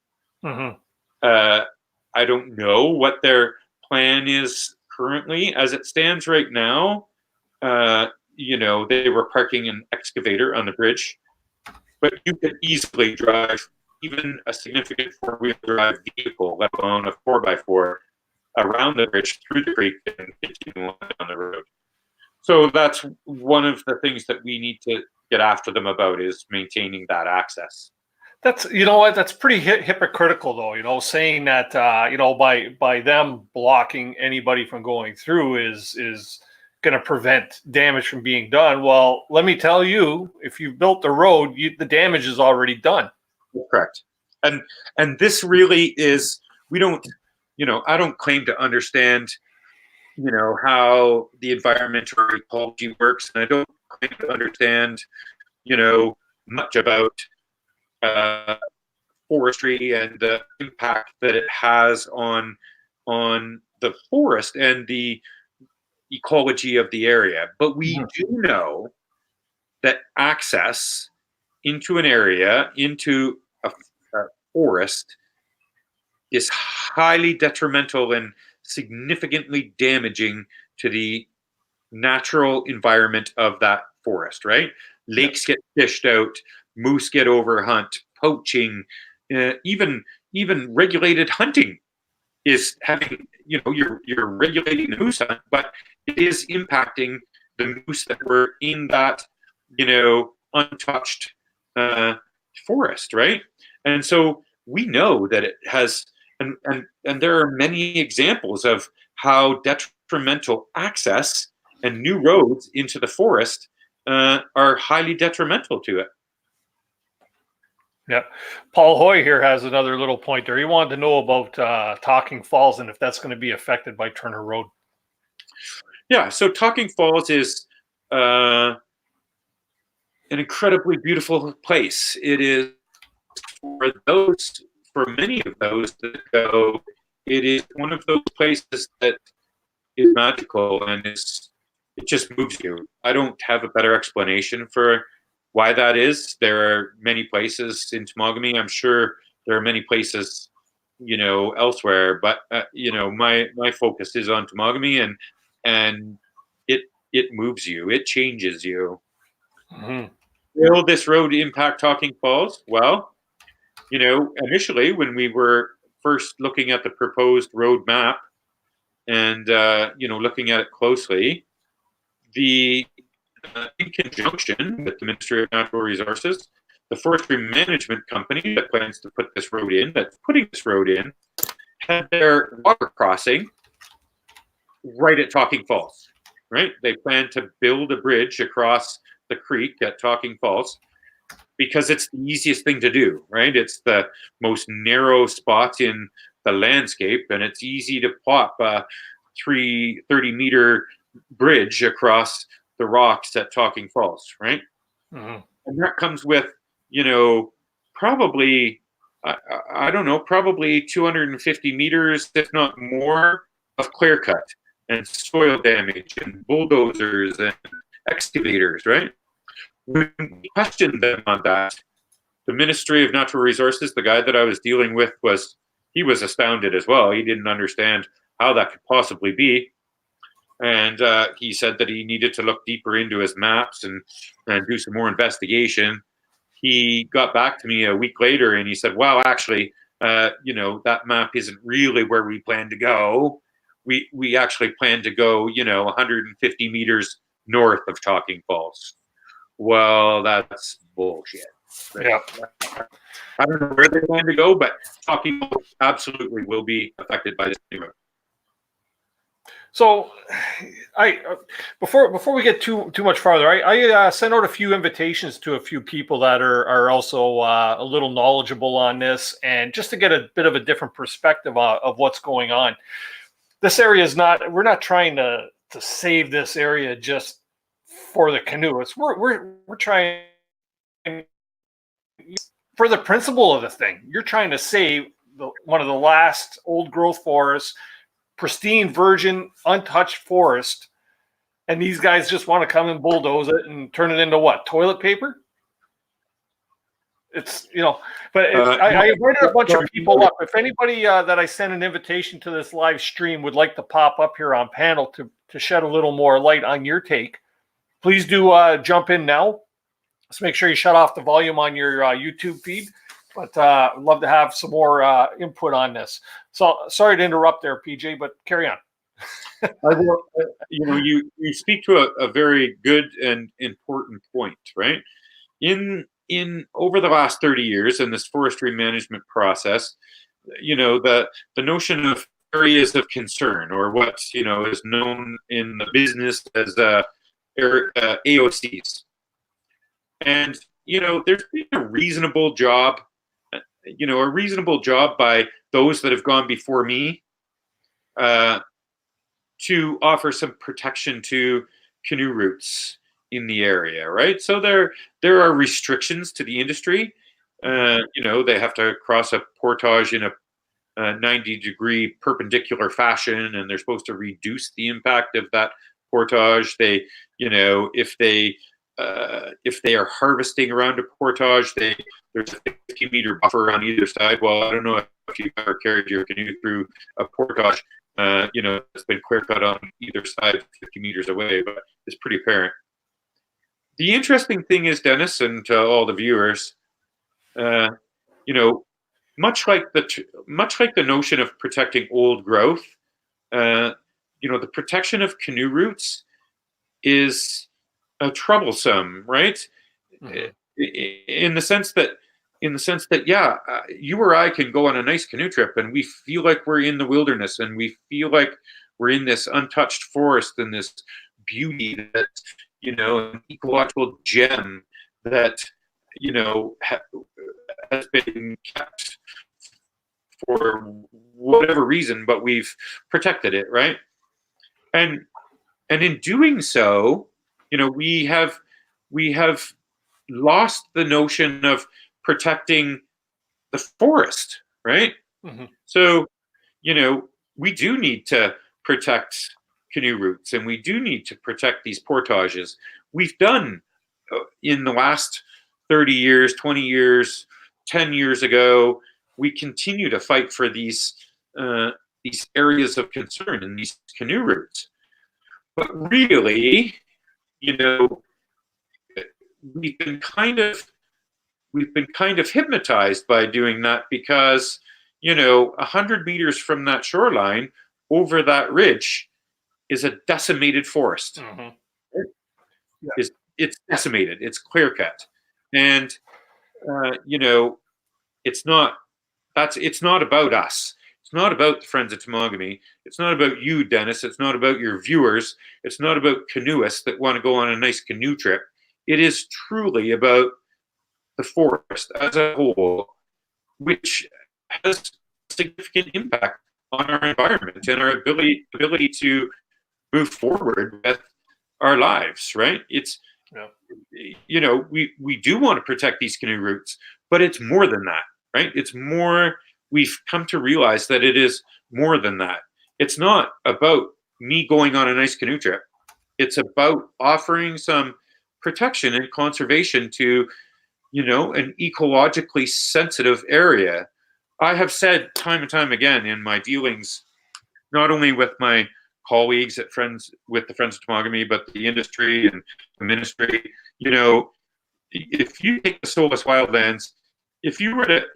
Mm-hmm. I don't know what their plan is currently. As it stands right now, they were parking an excavator on the bridge, but you could easily drive even a significant four-wheel drive vehicle, let alone a 4x4, around the bridge through the creek and continue on down the road. So that's one of the things that we need to get after them about, is maintaining that access. That's, that's pretty hypocritical though, saying that, by them blocking anybody from going through is going to prevent damage from being done. Well, let me tell you, if you've built the road, the damage is already done. Correct. And this really is, we don't I don't claim to understand, how the environment or ecology works, and I don't claim to understand, much about uh, forestry and the impact that it has on the forest and the ecology of the area. But we do know that access into an area, into a forest, is highly detrimental and significantly damaging to the natural environment of that forest, right? Lakes get fished out, moose get overhunt, poaching, even regulated hunting is having, you're regulating the moose hunt, but it is impacting the moose that were in that, untouched forest, right? And so we know that it has, and there are many examples of how detrimental access and new roads into the forest are highly detrimental to it. Yeah. Paul Hoy here has another little point there. He wanted to know about Talking Falls and if that's going to be affected by Turner Road. Yeah, so Talking Falls is an incredibly beautiful place. It is for many of those that go, it is one of those places that is magical and it just moves you. I don't have a better explanation for why that is. There are many places in Temagami. I'm sure there are many places, elsewhere, but my focus is on Temagami, and it moves you. It changes you. Mm-hmm. Will this road impact Talking Falls? Well, initially when we were first looking at the proposed road map and looking at it closely, in conjunction with the Ministry of Natural Resources, the forestry management company that plans to put this road in, that's putting this road in, had their water crossing right at Talking Falls, right? They plan to build a bridge across the creek at Talking Falls because it's the easiest thing to do, right? It's the most narrow spot in the landscape, and it's easy to plop a 30-meter bridge across the rocks at Talking Falls, right? Mm-hmm. And that comes with, probably, I don't know, probably 250 meters, if not more, of clear cut and soil damage and bulldozers and excavators, right? When we questioned them on that, the Ministry of Natural Resources, the guy that I was dealing with, he was astounded as well. He didn't understand how that could possibly be. And he said that he needed to look deeper into his maps and do some more investigation. He got back to me a week later and he said, well, actually, that map isn't really where we plan to go. We actually plan to go, 150 meters north of Talking Falls. Well, that's bullshit. Right? Yeah. I don't know where they plan to go, but Talking Falls absolutely will be affected by this new road. So, before we get too much farther, I sent out a few invitations to a few people that are also a little knowledgeable on this, and just to get a bit of a different perspective of what's going on. This area is not. We're not trying to save this area just for the canoeists. We're trying for the principle of the thing. You're trying to save one of the last old growth forests, pristine, virgin, untouched forest, and these guys just want to come and bulldoze it and turn it into what? Toilet paper? It's, but I invited a bunch of people up. If anybody that I sent an invitation to this live stream would like to pop up here on panel to shed a little more light on your take, please do jump in now. Let's make sure you shut off the volume on your YouTube feed. But I'd love to have some more input on this. So sorry to interrupt there, PJ, but carry on. You speak to a very good and important point, right? In over the last 30 years in this forestry management process, the notion of areas of concern, or what is known in the business as AOCs, and there's been a reasonable job by those that have gone before me to offer some protection to canoe routes in the area, right? So there are restrictions to the industry. They have to cross a portage in a 90-degree perpendicular fashion, and they're supposed to reduce the impact of that portage. They, if they are harvesting around a portage, there's a 50-meter buffer on either side. Well, I don't know if you've ever carried your canoe through a portage. It's been clear cut on either side 50 meters away, but it's pretty apparent. The interesting thing is, Dennis, and to all the viewers, much like the notion of protecting old growth, the protection of canoe routes is troublesome, right? Mm-hmm. In the sense that, yeah, you or I can go on a nice canoe trip and we feel like we're in the wilderness and we feel like we're in this untouched forest and this beauty that, an ecological gem that, has been kept for whatever reason, but we've protected it, right? And in doing so, we have lost the notion of protecting the forest, right? Mm-hmm. So, we do need to protect canoe routes and we do need to protect these portages. We've done in the last 30 years, 20 years, 10 years ago, we continue to fight for these areas of concern in these canoe routes. But really, we've been kind of hypnotized by doing that because 100 meters from that shoreline over that ridge is a decimated forest. Mm-hmm. Yeah. It's decimated, it's clear cut, and it's not about us. It's not about the Friends of Temagami. It's not about you, Dennis. It's not about your viewers. It's not about canoeists that want to go on a nice canoe trip. It is truly about the forest as a whole, which has significant impact on our environment and our ability to move forward with our lives, right? It's, we do want to protect these canoe routes, but it's more than that, right? It's more, we've come to realize that it is more than that. It's not about me going on a nice canoe trip. It's about offering some protection and conservation to, an ecologically sensitive area. I have said time and time again in my dealings, not only with my colleagues at with the Friends of Temagami, but the industry and the ministry, if you take the Solace Wildlands, if you were to,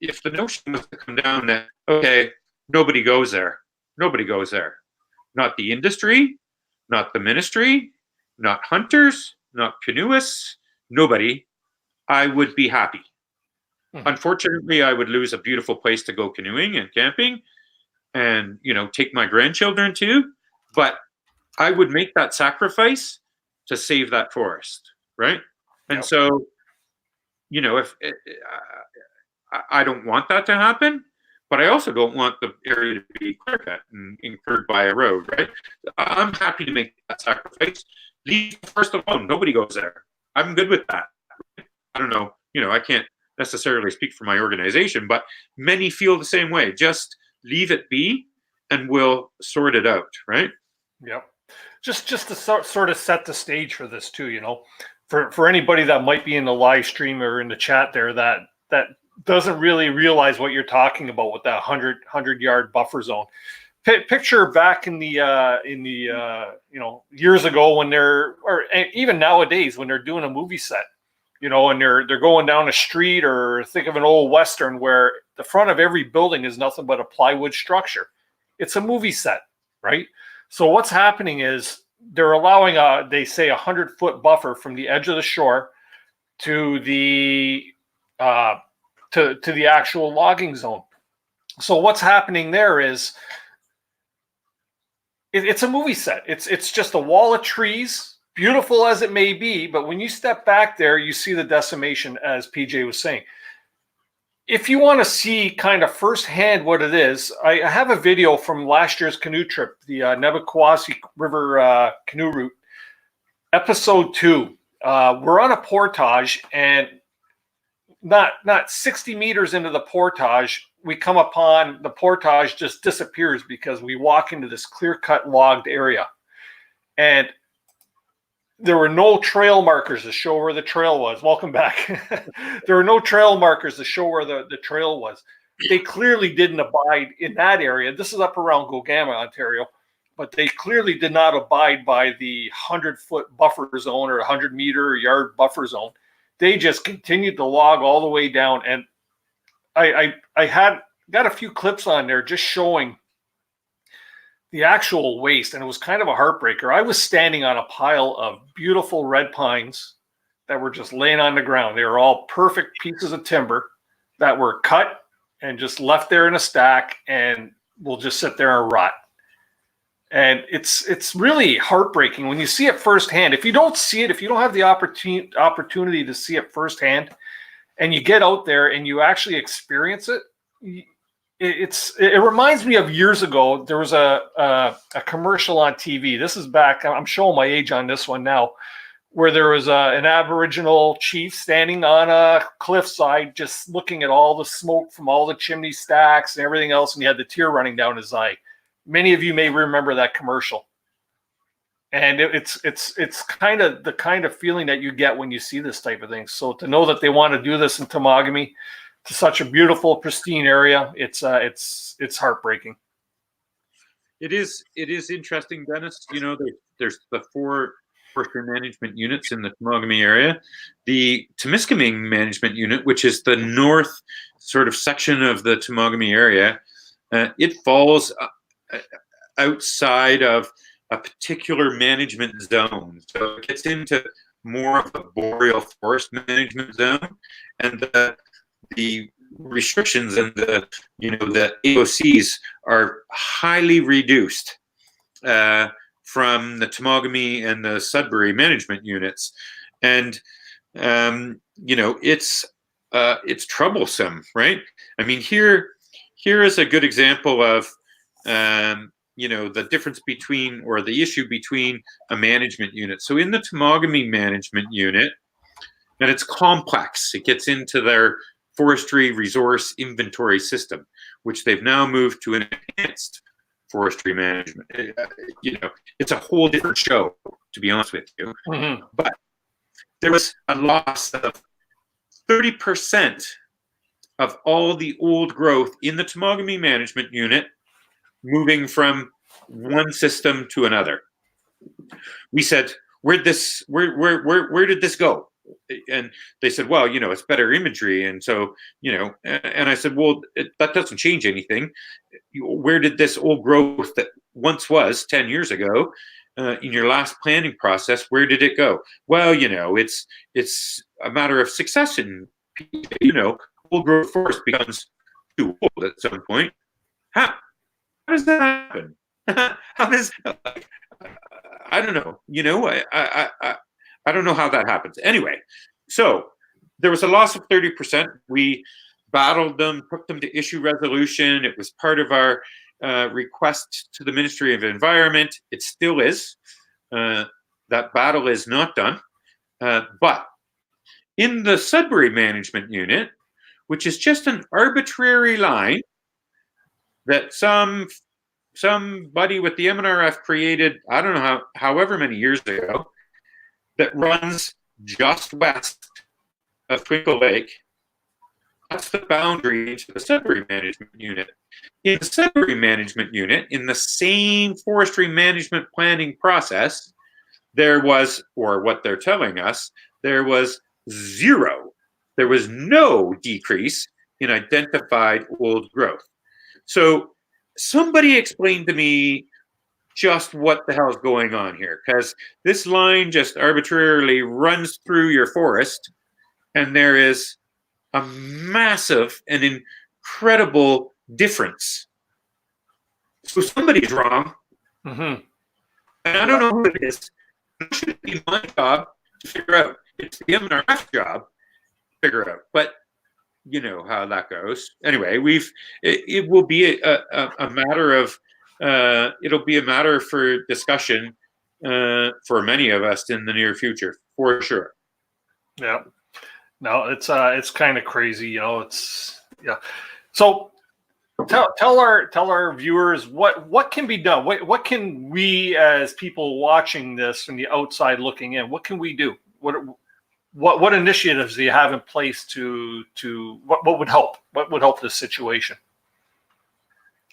if the notion was to come down that, okay, nobody goes there. Not the industry, not the ministry, not hunters, not canoeists, nobody, I would be happy. Mm-hmm. Unfortunately, I would lose a beautiful place to go canoeing and camping and, take my grandchildren to, but I would make that sacrifice to save that forest, right? And so, if I don't want that to happen, but I also don't want the area to be clear cut and incurred by a road, right? I'm happy to make that sacrifice. Leave the forest alone. Nobody goes there. I'm good with that. I don't know. I can't necessarily speak for my organization, but many feel the same way. Just leave it be and we'll sort it out, right? Yep. Just to sort of set the stage for this too, for anybody that might be in the live stream or in the chat there that doesn't really realize what you're talking about with that 100-yard buffer zone. Picture back in the years ago when or even nowadays when they're doing a movie set, and they're going down a street, or think of an old Western where the front of every building is nothing but a plywood structure. It's a movie set, right? So what's happening is they're allowing they say 100-foot buffer from the edge of the shore to the to the actual logging zone. So what's happening there is it's a movie set. It's just a wall of trees, beautiful as it may be, but when you step back there, you see the decimation, as PJ was saying. if you want to see kind of firsthand what it is, I have a video from last year's canoe trip, the Nebaquasi River canoe route, episode 2. We're on a portage, and not 60 meters into the portage, we come upon the portage just disappears because we walk into this clear-cut logged area. And there were no trail markers to show where the trail was. Welcome back. There were no trail markers to show where the trail was. They clearly didn't abide in that area. This is up around Gogama, Ontario, but they clearly did not abide by the 100-foot buffer zone or 100-meter yard buffer zone. They just continued to log all the way down. And I had got a few clips on there just showing the actual waste, and it was kind of a heartbreaker. I was standing on a pile of beautiful red pines that were just laying on the ground. They were all perfect pieces of timber that were cut and just left there in a stack and will just sit there and rot. And it's really heartbreaking when you see it firsthand. If you don't see it, if you don't have the opportunity to see it firsthand, and you get out there and you actually experience it, it reminds me of years ago. There was a commercial on TV. This is back, I'm showing my age on this one now, where there was an Aboriginal chief standing on a cliffside just looking at all the smoke from all the chimney stacks and everything else, and he had the tear running down his eye. Many of you may remember that commercial. And it's kind of the kind of feeling that you get when you see this type of thing. So to know that they want to do this in Temagami, to such a beautiful, pristine area, it's heartbreaking. It is interesting, Dennis. You know, there's the 4 forestry management units in the Temagami area. The Temiskaming management unit, which is the north sort of section of the Temagami area, it falls outside of a particular management zone. So it gets into more of a boreal forest management zone, and the restrictions and the AOCs are highly reduced from the Temagami and the Sudbury management units, and it's troublesome, right? I mean, here is a good example of the difference between, or the issue between, a management unit. So in the Temagami management unit, and it's complex, it gets into their forestry resource inventory system, which they've now moved to an enhanced forestry management. It's a whole different show, to be honest with you. Mm-hmm. But there was a loss of 30% of all the old growth in the Temagami management unit, moving from one system to another. We said, where did this go? And they said, well, it's better imagery. And so, and I said, well, that doesn't change anything. Where did this old growth that once was 10 years ago in your last planning process, where did it go? Well, it's a matter of succession. Old growth forest becomes too old at some point. How does that happen? How does, I don't know. I don't know how that happens. Anyway, so there was a loss of 30%. We battled them, took them to issue resolution. It was part of our request to the Ministry of Environment. It still is. That battle is not done. But in the Sudbury management unit, which is just an arbitrary line that somebody with the MNRF created, I don't know however many years ago, that runs just west of Twinkle Lake. That's the boundary into the Sudbury management unit. In the Sudbury management unit, in the same forestry management planning process, there was, or what they're telling us, there was zero. There was no decrease in identified old growth. So somebody explained to me just what the hell is going on here, because this line just arbitrarily runs through your forest, and there is a massive and incredible difference. So somebody's wrong, and I don't know who it is. It should be my job to figure out. It's the MNRF job to figure out. But you know how that goes. Anyway, it will be a matter of it'll be a matter for discussion for many of us in the near future, for sure. Yeah. No, it's kind of crazy, you know. It's yeah. So tell our viewers what can be done. What can we as people watching this from the outside looking in? What can we do? What initiatives do you have in place to what would help? What would help this situation?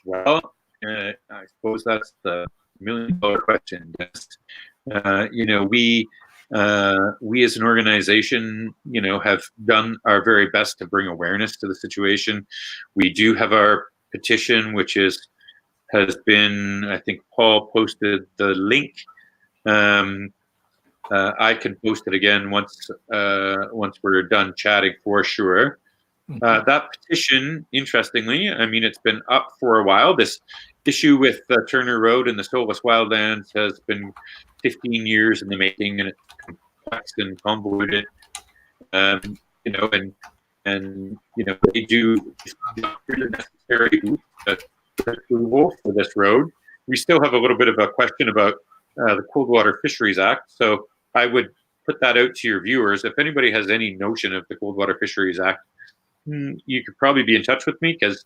Well, I suppose that's the $1 million question. You know, we as an organization, you know, have done our very best to bring awareness to the situation. We do have our petition, which has been, I think Paul posted the link. I can post it again once we're done chatting, for sure. That petition, interestingly, I mean, it's been up for a while. This issue with Turner Road and the Solace Wildlands has been 15 years in the making, and it's complex and convoluted. You know, and you know, they do the necessary approval for this road. We still have a little bit of a question about the Coldwater Fisheries Act, so I would put that out to your viewers. If anybody has any notion of the Coldwater Fisheries Act, you could probably be in touch with me, because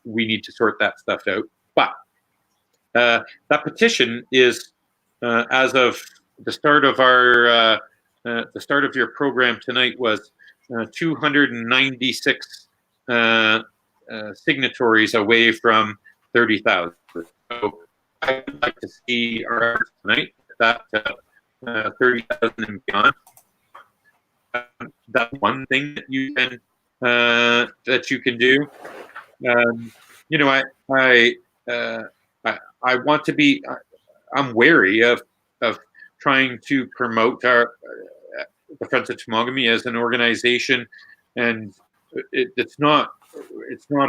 we need to sort that stuff out. But that petition is, as of the start of the start of your program tonight, was 296 signatories away from 30,000. So I would like to see our tonight that 30,000 and beyond. That's one thing that you can do. You know, I want to be. I'm wary of trying to promote the Friends of Temagami as an organization, and it's not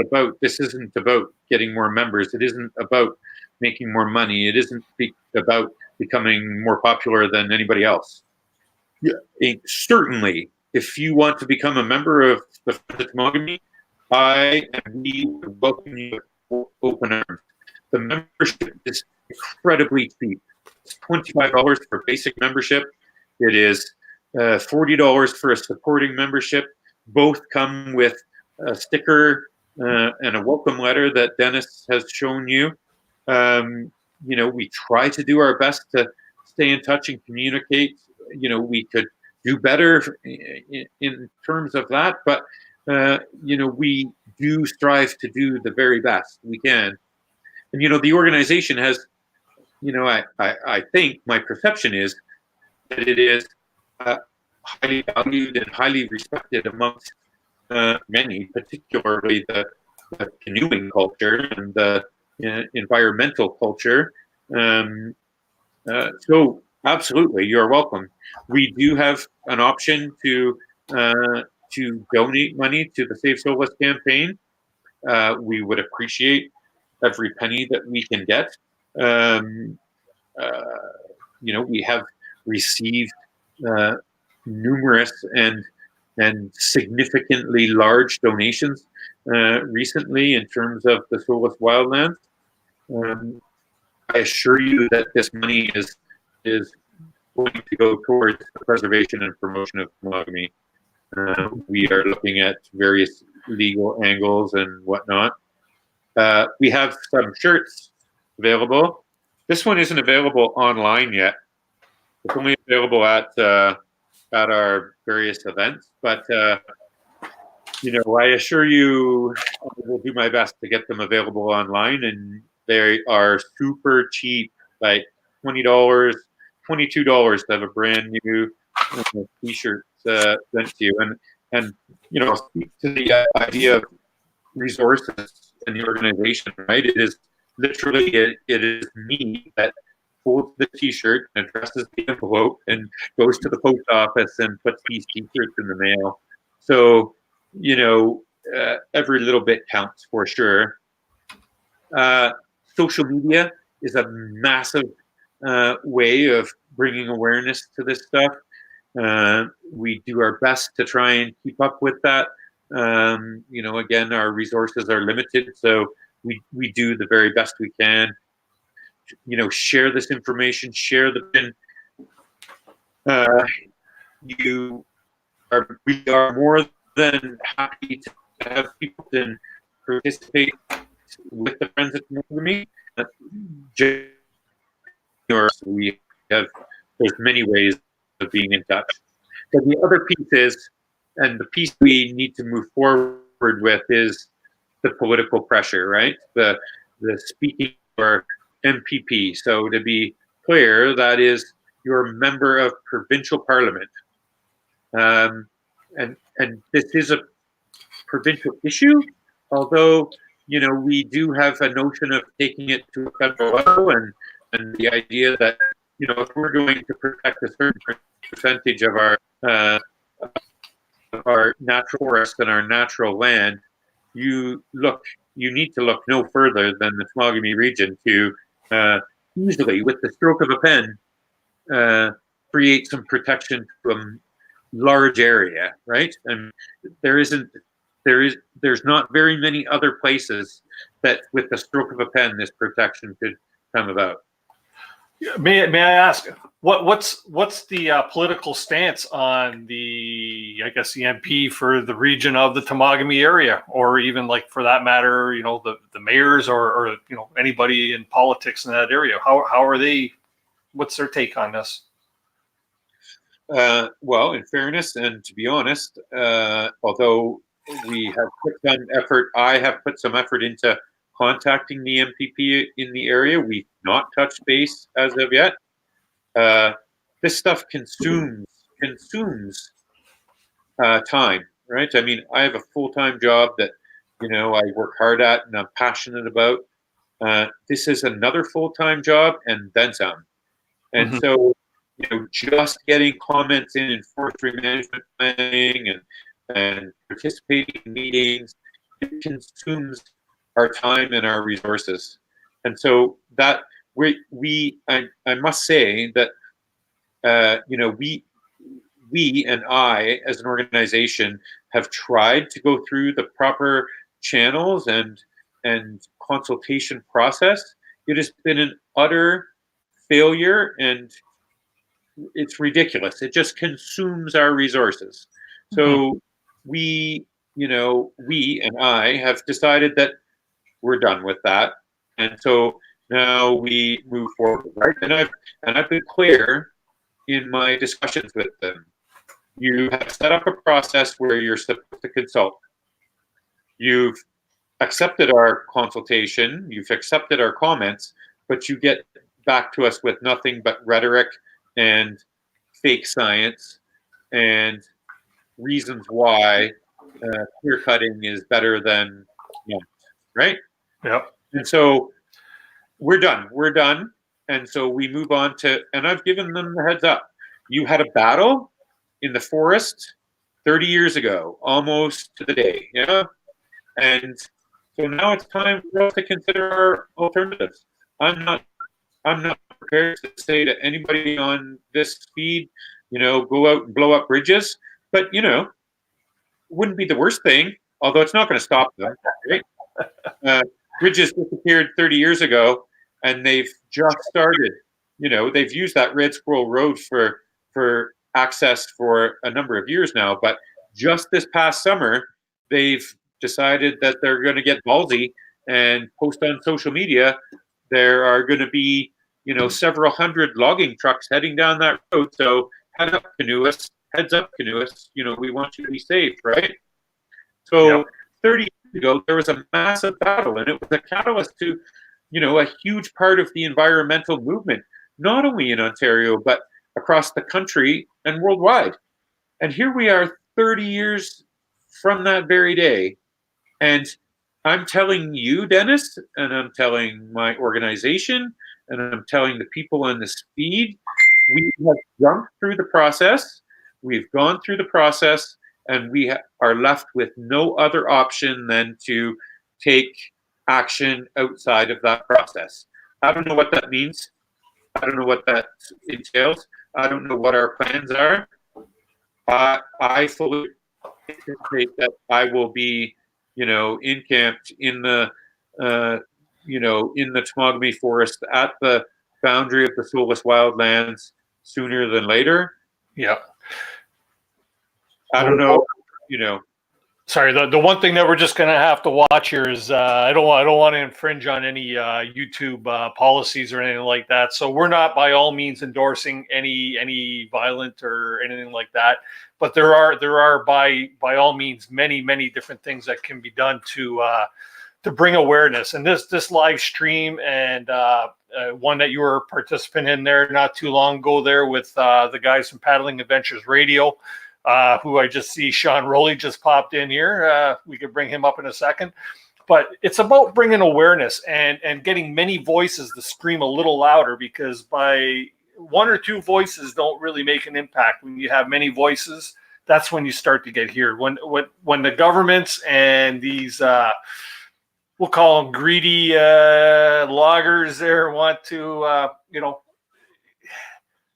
about. This isn't about getting more members. It isn't about making more money. It isn't about becoming more popular than anybody else. Yeah, certainly, if you want to become a member of the Friends of Temagami, I and we welcome you with open arms. The membership is incredibly cheap. It's $25 for basic membership. It is $40 for a supporting membership. Both come with a sticker and a welcome letter that Dennis has shown you. You know, we try to do our best to stay in touch and communicate. You know, we could do better in terms of that, but you know, we do strive to do the very best we can. And you know, the organization has, you know, I think my perception is that it is highly valued and highly respected amongst many, particularly the canoeing culture and the environmental culture. So absolutely, you're welcome. We do have an option to donate money to the Save Solace campaign. We would appreciate every penny that we can get. You know, we have received numerous and significantly large donations recently in terms of the Solace Wildlands. I assure you that this money is going to go towards the preservation and promotion of Temagami. We are looking at various legal angles and whatnot. We have some shirts available. This one isn't available online yet. It's only available at our various events. But you know, I assure you, I will do my best to get them available online, and they are super cheap, like $20, $22 to have a brand new T-shirt sent to you. And you know, speak to the idea of resources in the organization, right? It is literally it is me that folds the T-shirt and addresses the envelope and goes to the post office and puts these T-shirts in the mail. So you know, every little bit counts, for sure. Social media is a massive way of bringing awareness to this stuff. We do our best to try and keep up with that. Again, our resources are limited, so we do the very best we can. Share this information, share the we are more than happy to have people then participate with the Friends of Temagami. We have, there's many ways of being in touch. But the other piece is, and the piece we need to move forward with is the political pressure, right? The speaking for MPP. So to be clear, that is your member of provincial parliament. And this is a provincial issue, although we do have a notion of taking it to a federal level, and the idea that if we're going to protect a certain percentage of our natural forest and our natural land, you need to look no further than the Temagami region to easily, with the stroke of a pen, create some protection to a large area, right? And there's not very many other places that with the stroke of a pen this protection could come about. May I ask, what's the political stance on the MP for the region of the Temagami area, or even, like, for that matter, the mayors or anybody in politics in that area? How are they? What's their take on this? Well, in fairness, and to be honest, although we have put some effort, I have put some effort into contacting the MPP in the area. We've not touched base as of yet. This stuff consumes time, right? I mean, I have a full-time job that I work hard at and I'm passionate about. This is another full-time job and then some. And so just getting comments in forestry management planning and participating in meetings, it consumes our time and our resources. And so that I must say that we and I as an organization have tried to go through the proper channels and consultation process. It has been an utter failure, and it's ridiculous. It just consumes our resources. So we and I have decided that we're done with that, and so now we move forward, right? And I've been clear in my discussions with them. You have set up a process where you're supposed to consult. You've accepted our consultation. You've accepted our comments, but you get back to us with nothing but rhetoric and fake science and reasons why clear cutting is better than right? Yep. And so we're done. And so we move on to, and I've given them the heads up. You had a battle in the forest 30 years ago, almost to the day, and so now it's time for us to consider our alternatives. I'm not prepared to say to anybody on this feed, go out and blow up bridges, but wouldn't be the worst thing, although it's not going to stop them, right? Bridges disappeared 30 years ago, and they've just started. They've used that Red Squirrel Road for access for a number of years now, but just this past summer, they've decided that they're going to get ballsy and post on social media. There are going to be, several hundred logging trucks heading down that road. So heads up, canoeists. We want you to be safe, right? So 30 years ago, there was a massive battle, and it was a catalyst to, a huge part of the environmental movement, not only in Ontario, but across the country and worldwide. And here we are 30 years from that very day. And I'm telling you, Dennis, and I'm telling my organization, and I'm telling the people on the speed, we have jumped through the process. We've gone through the process, and we are left with no other option than to take action outside of that process. I don't know what that means. I don't know what that entails. I don't know what our plans are. I fully anticipate that I will be, encamped in the, in the Temagami forest at the boundary of the Solace wildlands sooner than later. Yeah. I don't know, Sorry, the one thing that we're just going to have to watch here is I don't want to infringe on any YouTube policies or anything like that. So we're not by all means endorsing any violent or anything like that. But there are by all means many different things that can be done to bring awareness. And this live stream and one that you were a participant in there not too long ago there with the guys from Paddling Adventures Radio. Who I just see Sean Rowley just popped in here. We could bring him up in a second. But it's about bringing awareness and getting many voices to scream a little louder, because by one or two voices don't really make an impact. When you have many voices, that's when you start to get heard. When the governments and these, we'll call them greedy loggers there, want to,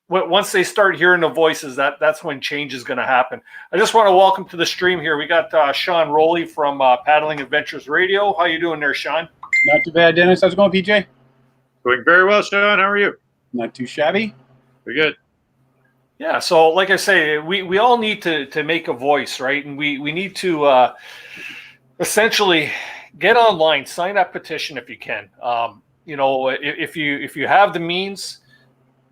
once they start hearing the voices, that's when change is going to happen. I just want to welcome to the stream here. We got Sean Rowley from Paddling Adventures Radio. How you doing there, Sean? Not too bad, Dennis. How's it going, PJ? Going very well, Sean. How are you? Not too shabby. Pretty good. Yeah, so like I say, we all need to make a voice, right? And we need to essentially get online, sign that petition if you can. If you have the means,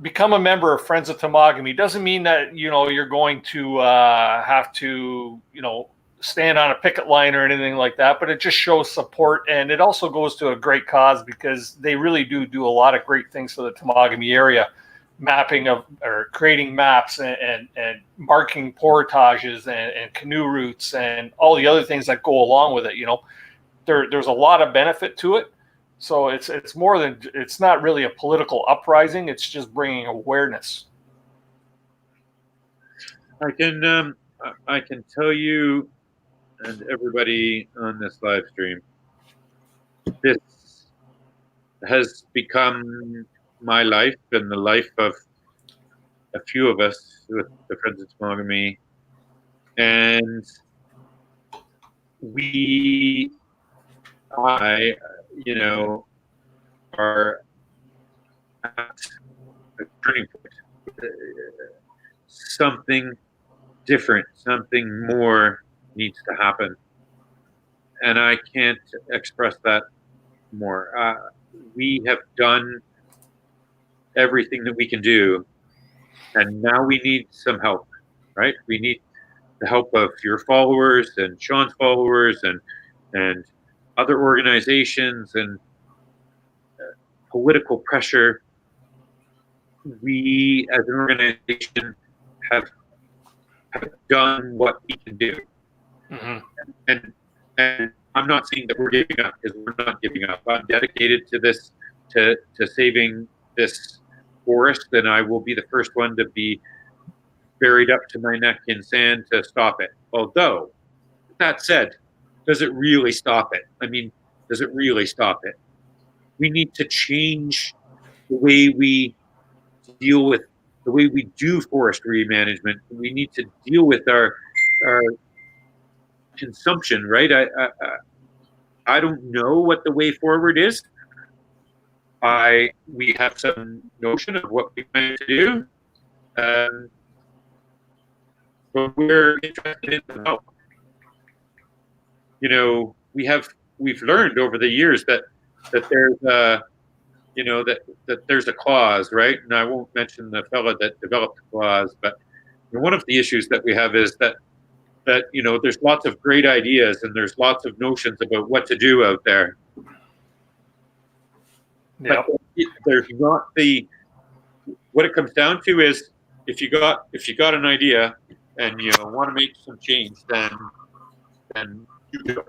become a member of Friends of Temagami. Doesn't mean that you're going to have to stand on a picket line or anything like that, but it just shows support, and it also goes to a great cause, because they really do a lot of great things for the Temagami area, mapping of or creating maps and marking portages and canoe routes and all the other things that go along with it. There's a lot of benefit to it. So it's more than, it's not really a political uprising. It's just bringing awareness. I can tell you and everybody on this live stream, this has become my life and the life of a few of us with the Friends of Temagami, and are at a turning point. Something different, something more needs to happen. And I can't express that more. We have done everything that we can do, and now we need some help, right? We need the help of your followers and Sean's followers and other organizations and political pressure. We, as an organization, have done what we can do. Mm-hmm. And I'm not saying that we're giving up, because we're not giving up. I'm dedicated to this, to saving this forest, and I will be the first one to be buried up to my neck in sand to stop it. Although, that said, does it really stop it? I mean, does it really stop it? We need to change the way we deal with, the way we do forestry management. We need to deal with our consumption, right? I don't know what the way forward is. We have some notion of what we plan to do, but we're interested in the help. We've learned over the years that there's that there's a clause, right? And I won't mention the fella that developed the clause, but one of the issues that we have is that there's lots of great ideas and there's lots of notions about what to do out there. Yeah. But there's not what it comes down to is if you got an idea and you want to make some change, then you do it.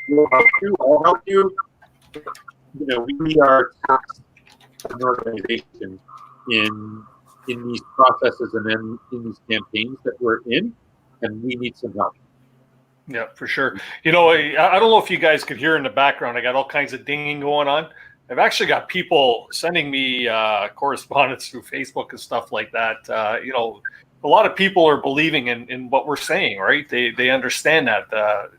We'll help you. I'll help you. We are tasked as an organization in these processes and in these campaigns that we're in, and we need some help. Yeah, for sure. I don't know if you guys could hear in the background. I got all kinds of dinging going on. I've actually got people sending me correspondence through Facebook and stuff like that. a lot of people are believing in what we're saying, right? They understand that.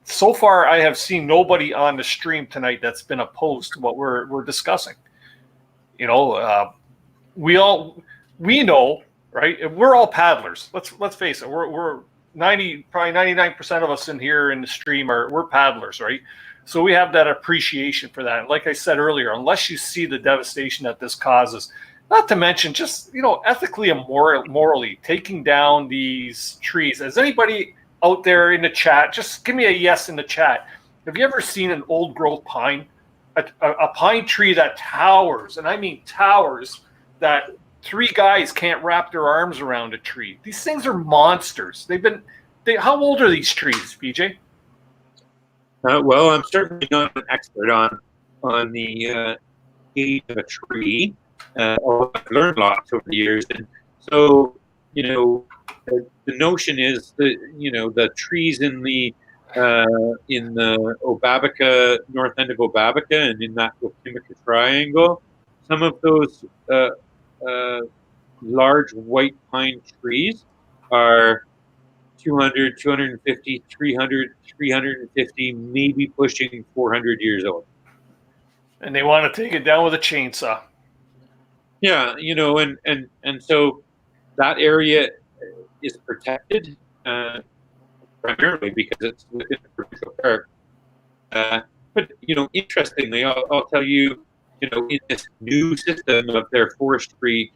So far, I have seen nobody on the stream tonight that's been opposed to what we're discussing. You know, we know, right? We're all paddlers. Let's face it. We're 99% of us in here in the stream we're paddlers, right? So we have that appreciation for that. And like I said earlier, unless you see the devastation that this causes, not to mention just, ethically and morally taking down these trees. Has anybody out there in the chat, just give me a yes in the chat. Have you ever seen an old growth pine? A pine tree that towers, and I mean towers, that 3 guys can't wrap their arms around a tree. These things are monsters. How old are these trees, PJ? Well, I'm certainly not an expert on the age of a tree. Although I've learned lots over the years, and so the notion is that the trees in the Obabica, north end of Obabica, and in that Okimika Triangle, some of those large white pine trees are 200, 250, 300, 350, maybe pushing 400 years old. And they want to take it down with a chainsaw. Yeah, and so that area is protected primarily because it's within a provincial park. But interestingly, I'll tell you, in this new system of their forestry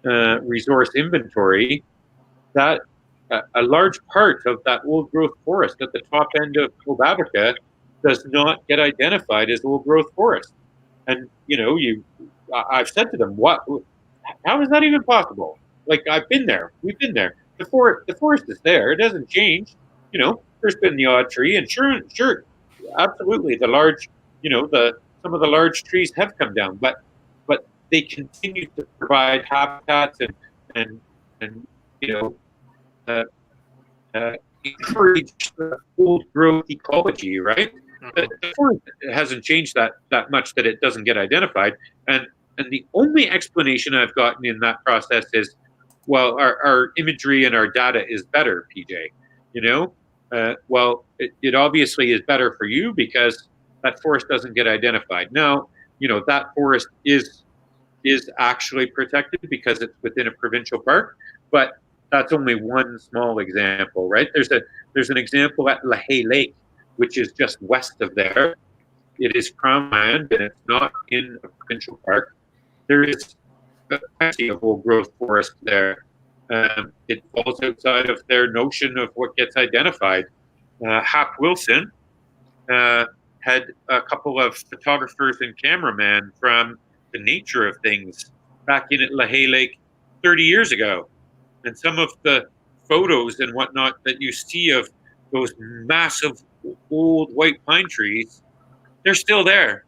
resource inventory, that a large part of that old growth forest at the top end of Obabica does not get identified as old growth forest. And I've said to them, how is that even possible? Like, I've been there, we've been there. The forest is there. It doesn't change. There's been the odd tree, and sure, absolutely, the large, some of the large trees have come down, but they continue to provide habitats and encourage old growth ecology, right? The forest hasn't changed that much that it doesn't get identified, and the only explanation I've gotten in that process is, well, our imagery and our data is better, PJ. Well, it obviously is better for you because that forest doesn't get identified. Now, that forest is actually protected because it's within a provincial park, but that's only one small example, right? There's an example at Lahey Lake, which is just west of there. It is Crown land and it's not in a provincial park. There is plenty of old growth forest there. It falls outside of their notion of what gets identified. Hap Wilson had a couple of photographers and cameramen from the Nature of Things back in at Lahey Lake 30 years ago. And some of the photos and whatnot that you see of those massive old white pine trees, they're still there.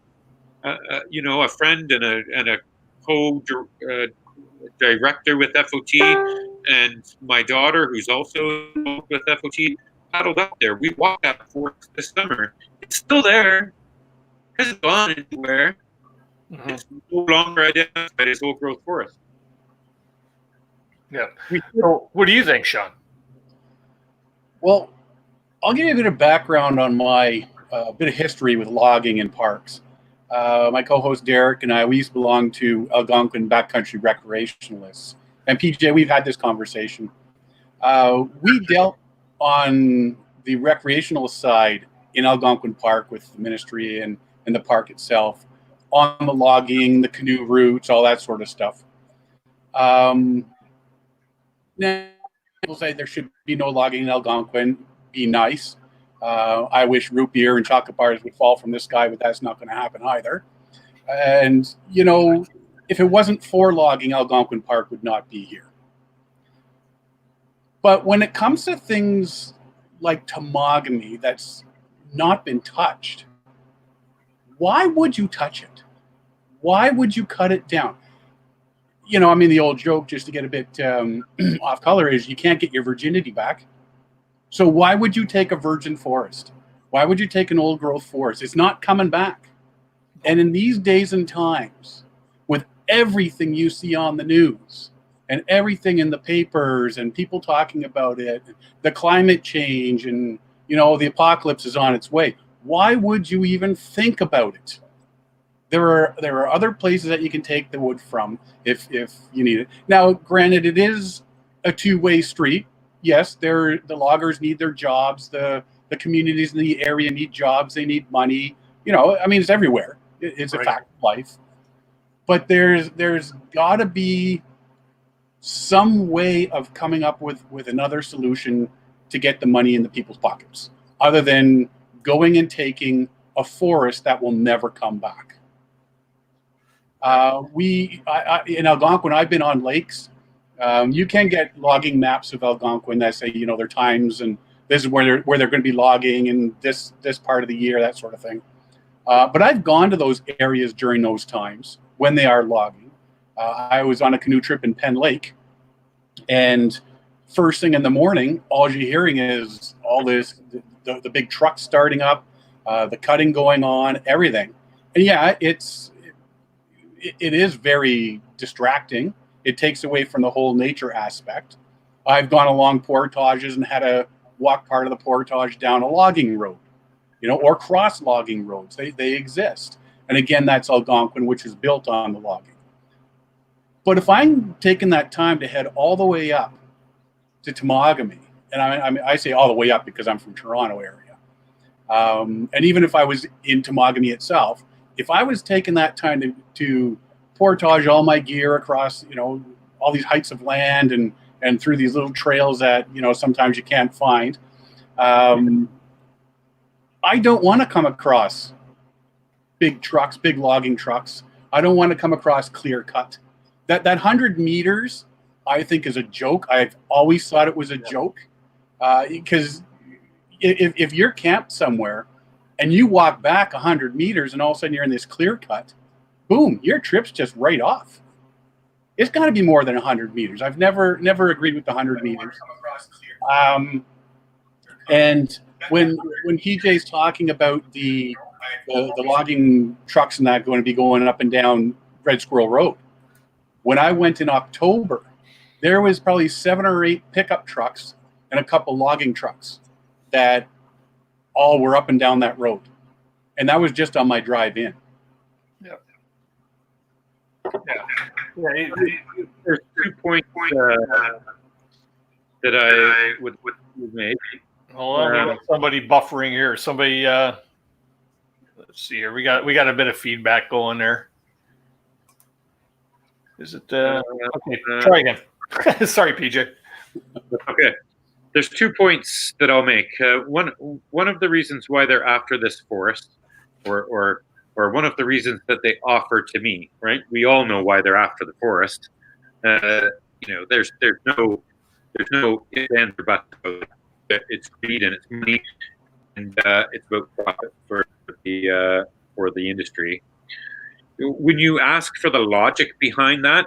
A friend and a co-director with FOT and my daughter, who's also with FOT, paddled up there. We walked that forest this summer. It's still there. It hasn't gone anywhere. Mm-hmm. It's no longer identified as old growth forest. Yeah. So what do you think, Sean? Well, I'll give you a bit of background on my bit of history with logging in parks. My co-host Derek and I, we used to belong to Algonquin backcountry recreationalists. And PJ, we've had this conversation. We dealt on the recreational side in Algonquin Park with the ministry and the park itself, on the logging, the canoe routes, all that sort of stuff. Now, people say there should be no logging in Algonquin. Be nice. I wish root beer and chocolate bars would fall from the sky, but that's not going to happen either. And, if it wasn't for logging, Algonquin Park would not be here. But when it comes to things like Temagami that's not been touched, why would you touch it? Why would you cut it down? The old joke, just to get a bit off color, is you can't get your virginity back. So why would you take a virgin forest? Why would you take an old growth forest? It's not coming back. And in these days and times, with everything you see on the news and everything in the papers and people talking about it, the climate change, and the apocalypse is on its way. Why would you even think about it? There are other places that you can take the wood from if you need it. Now, granted, it is a two-way street. Yes, the loggers need their jobs. The communities in the area need jobs. They need money. It's everywhere. It's a fact of life. But there's got to be some way of coming up with another solution to get the money in the people's pockets, other than going and taking a forest that will never come back. In Algonquin, I've been on lakes. You can get logging maps of Algonquin that say, their times and this is where they're going to be logging in this part of the year, that sort of thing. But I've gone to those areas during those times when they are logging. I was on a canoe trip in Penn Lake, and first thing in the morning, all you're hearing is all this, the big trucks starting up, the cutting going on, everything. And yeah, it is very distracting. It takes away from the whole nature aspect. I've gone along portages and had to walk part of the portage down a logging road, or cross logging roads. They exist. And again, that's Algonquin, which is built on the logging. But if I'm taking that time to head all the way up to Temagami, and I say all the way up because I'm from Toronto area, and even if I was in Temagami itself, if I was taking that time to portage all my gear across, all these heights of land and through these little trails that, sometimes you can't find, I don't want to come across big trucks, big logging trucks. I don't want to come across clear cut. That 100 meters, I think, is a joke. I've always thought it was a joke, because if you're camped somewhere and you walk back 100 meters and all of a sudden you're in this clear cut, boom, your trip's just right off. It's got to be more than 100 meters. I've never agreed with the 100 meters. And when PJ's talking about the logging trucks and that going to be going up and down Red Squirrel Road, when I went in October, there was probably 7 or 8 pickup trucks and a couple logging trucks that all were up and down that road. And that was just on my drive in. Yeah, there's 2 points that I would make. Hold on, we got somebody buffering here. Somebody, let's see here. We got a bit of feedback going there. Is it? Okay, try again. Sorry, PJ. Okay, there's 2 points that I'll make. One of the reasons why they're after this forest, or one of the reasons that they offer to me, right? We all know why they're after the forest. There's no ifs, ands, or buts about it. It's greed and it's money, and it's about profit for the industry. When you ask for the logic behind that,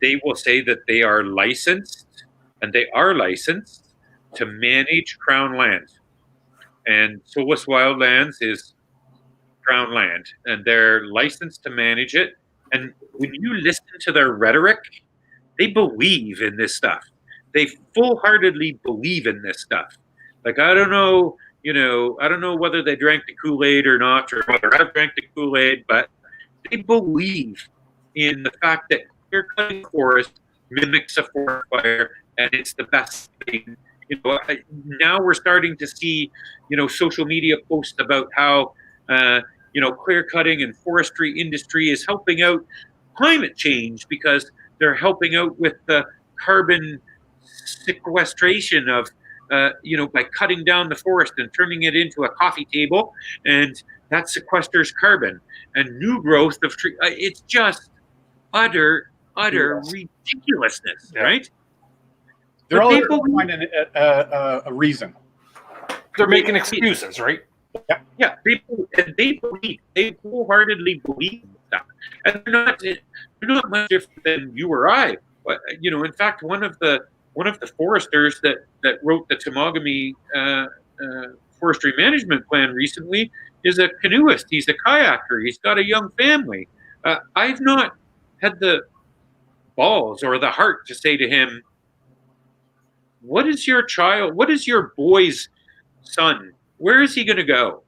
they will say that they are licensed, and they are licensed to manage Crown lands, and Solace Wildlands is Crown land, and they're licensed to manage it. And when you listen to their rhetoric, they believe in this stuff. They full-heartedly believe in this stuff. Like, I don't know whether they drank the Kool-Aid or not, or whether I've drank the Kool-Aid, but they believe in the fact that clear-cutting forest mimics a forest fire, and it's the best thing. Now we're starting to see, social media posts about how, clear cutting and forestry industry is helping out climate change because they're helping out with the carbon sequestration of, by cutting down the forest and turning it into a coffee table, and that sequesters carbon and new growth of tree. It's just utter ridiculousness, right? They're all finding a reason. They're making excuses, right? Yeah, they wholeheartedly believe in stuff, and they're not much different than you or I. But, in fact, one of the foresters that wrote the Temagami forestry management plan recently is a canoeist. He's a kayaker. He's got a young family. I've not had the balls or the heart to say to him, what is your boy's son? Where is he going to go?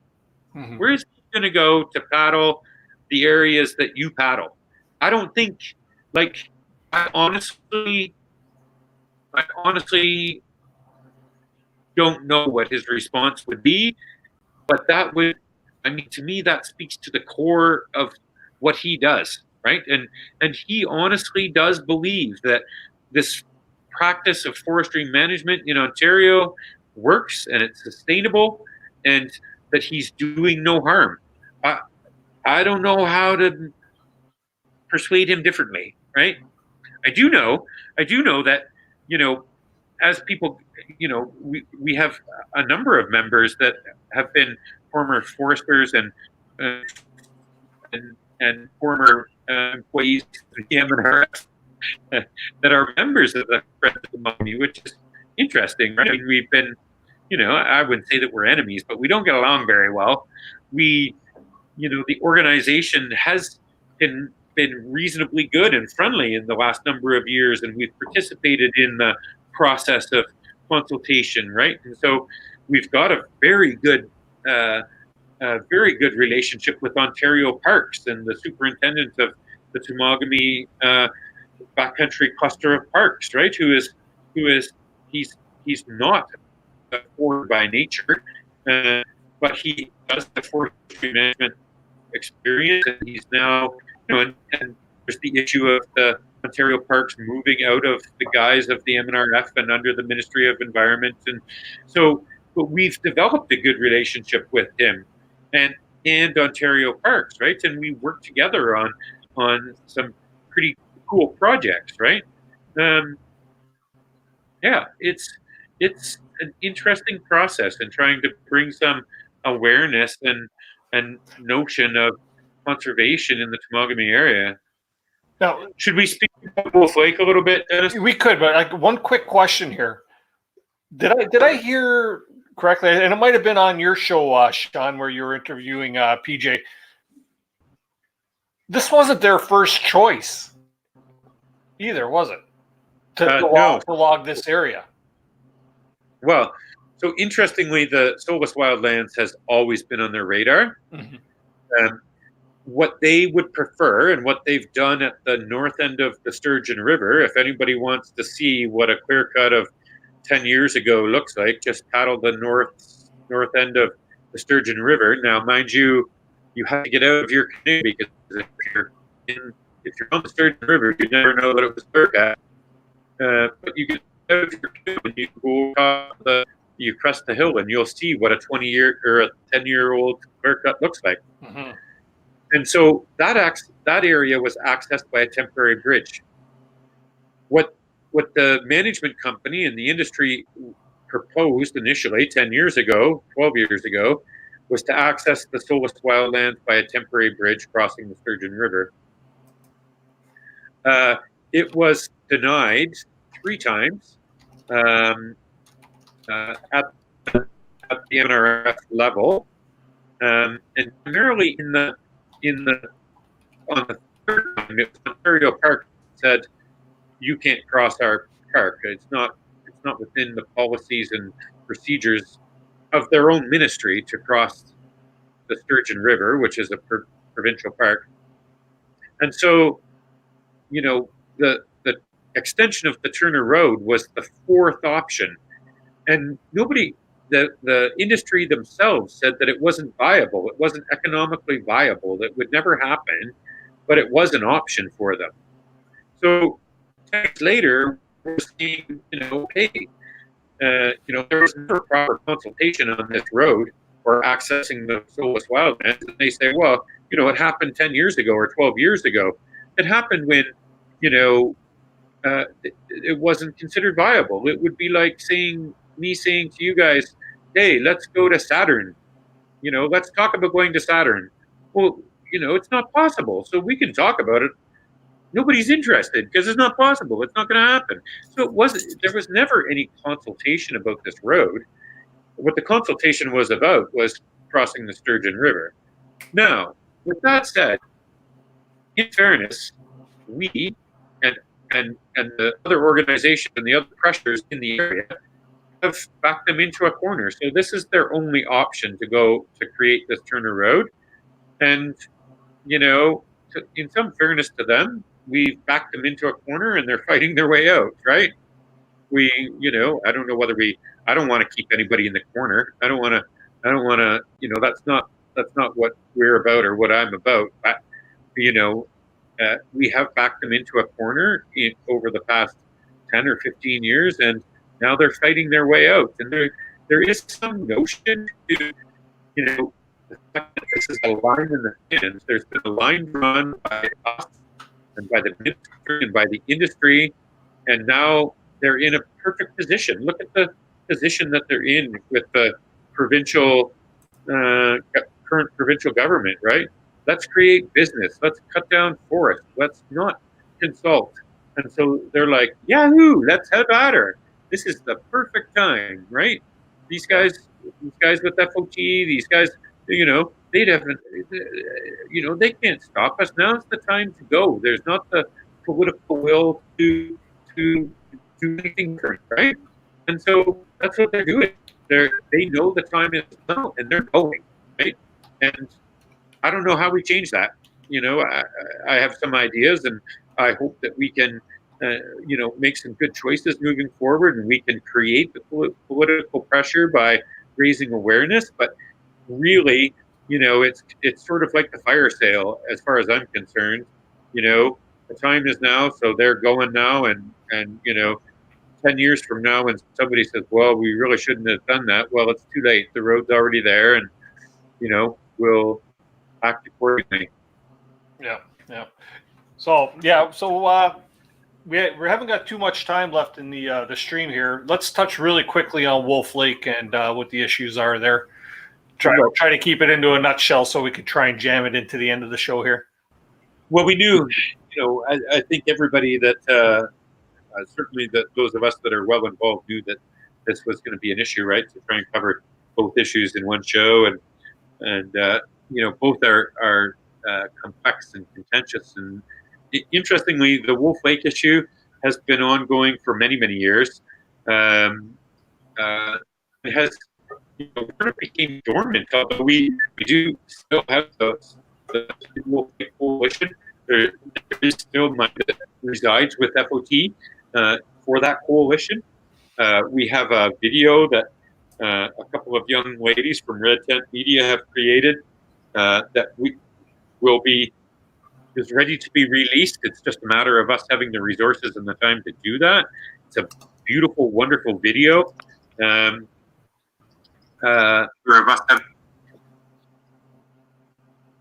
Mhm. Where is he going to go to paddle the areas that you paddle? I don't think, like, I honestly don't know what his response would be, but to me, that speaks to the core of what he does, right? And he honestly does believe that this practice of forestry management in Ontario works and it's sustainable and that he's doing no harm. I don't know how to persuade him differently, right? I do know that, as people, we have a number of members that have been former foresters uh, and former employees of the MNRF that are members of the Friends of Temagami, which is interesting, right? I mean, we've been, I wouldn't say that we're enemies, but we don't get along very well. The organization has been reasonably good and friendly in the last number of years, and we've participated in the process of consultation, right? And so we've got a very good relationship with Ontario Parks and the superintendent of the Temagami backcountry cluster of parks, right? He's not a forester by nature, but he does the forestry management experience, and he's now, and there's the issue of the Ontario Parks moving out of the guise of the MNRF and under the Ministry of Environment, and so, but we've developed a good relationship with him and Ontario Parks, right? And we work together on some pretty cool projects, right? Yeah, it's an interesting process in trying to bring some awareness and notion of conservation in the Temagami area. Now, should we speak about Wolf Lake a little bit, Dennis? We could, but like one quick question here. Did I hear correctly? And it might have been on your show, Sean, where you were interviewing PJ. This wasn't their first choice either, was it? No. To log this area. Well, so interestingly, the Solace Wildlands has always been on their radar. Mm-hmm. What they would prefer and what they've done at the north end of the Sturgeon River, if anybody wants to see what a clear cut of 10 years ago looks like, just paddle the north end of the Sturgeon River. Now, mind you, you have to get out of your canoe, because if you're on the Sturgeon River, you never know that it was clear cut. But you get out of your canoe and you go across you crest the hill, and you'll see what a 20-year or a 10-year-old clear cut looks like. Mm-hmm. And so that area was accessed by a temporary bridge. What the management company and the industry proposed initially 10 years ago, 12 years ago, was to access the Solace Wildlands by a temporary bridge crossing the Sturgeon River. It was denied 3 times at the NRF level, and primarily on the third time, Ontario Park said, you can't cross our park. It's not within the policies and procedures of their own ministry to cross the Sturgeon River, which is a provincial park. And so, the extension of the Turner Road was the 4th option, and the industry themselves said that it wasn't viable. It wasn't economically viable. It would never happen, but it was an option for them. So 10 years later, we're seeing, hey, there was never proper consultation on this road or accessing the Solace Wildlands. And they say, well, it happened 10 years ago or 12 years ago. It happened when, it wasn't considered viable. It would be like me saying to you guys, hey, let's go to Saturn. Let's talk about going to Saturn. Well, it's not possible. So we can talk about it. Nobody's interested because it's not possible. It's not going to happen. So there was never any consultation about this road. What the consultation was about was crossing the Sturgeon River. Now, with that said, in fairness, we and and the other organizations and the other pressures in the area have backed them into a corner. So this is their only option to go to create this Turner Road. And, you know, in some fairness to them, we've backed them into a corner and they're fighting their way out, right? You know, I don't know whether I don't want to keep anybody in the corner. I don't want to, you know, that's not what we're about or what I'm about. But, you know, we have backed them into a corner over the past 10 or 15 years, and now they're fighting their way out. And there is some notion to, you know, the fact that this is a line in the sand. There's been a line drawn by us and by the ministry and by the industry, and now they're in a perfect position. Look at the position that they're in with the provincial, current provincial government, right? Let's create business. Let's cut down forests. Let's not consult. And so they're like, Yahoo! Let's have at her. This is the perfect time, right? These guys with FOT, these guys, you know, they haven't, you know, they can't stop us. Now's the time to go. There's not the political will to do anything different, right? And so that's what they're doing. They know the time is now, and they're going, right? And I don't know how we change that. You know, I have some ideas, and I hope that we can, you know, make some good choices moving forward, and we can create the political pressure by raising awareness. But really, you know, it's sort of like the fire sale, as far as I'm concerned. You know, the time is now, so they're going now, and you know, 10 years from now, when somebody says, "Well, we really shouldn't have done that," well, it's too late. The road's already there, and you know, we'll act accordingly. Yeah. So we haven't got too much time left in the stream here. Let's touch really quickly on Wolf Lake and what the issues are there. Try to keep it into a nutshell so we can try and jam it into the end of the show here. Well, we knew, you know, I think everybody that certainly that those of us that are well involved knew that this was going to be an issue, right? To try and cover both issues in one show, and you know, both are complex and contentious. And interestingly, the Wolf Lake issue has been ongoing for many years. It has, you know, kind of became dormant, although we do still have the Wolf Lake Coalition. There is still money that resides with FOT for that coalition. We have a video that a couple of young ladies from Red Tent Media have created that is ready to be released. It's just a matter of us having the resources and the time to do that. It's a beautiful, wonderful video. Hello,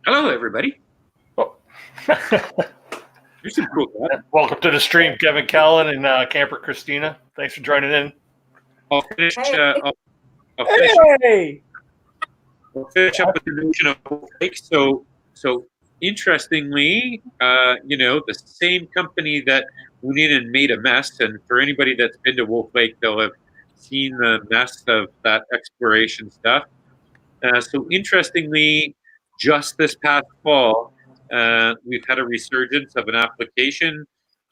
everybody. Oh. There's some cool stuff. Welcome to the stream, Kevin Callan and Camper Christina. Thanks for joining in. I'll finish. I'll finish up with the notion of Wolf Lake. So interestingly, you know, the same company that went in and made a mess, and for anybody that's been to Wolf Lake, they'll have seen the mess of that exploration stuff. So interestingly, just this past fall, we've had a resurgence of an application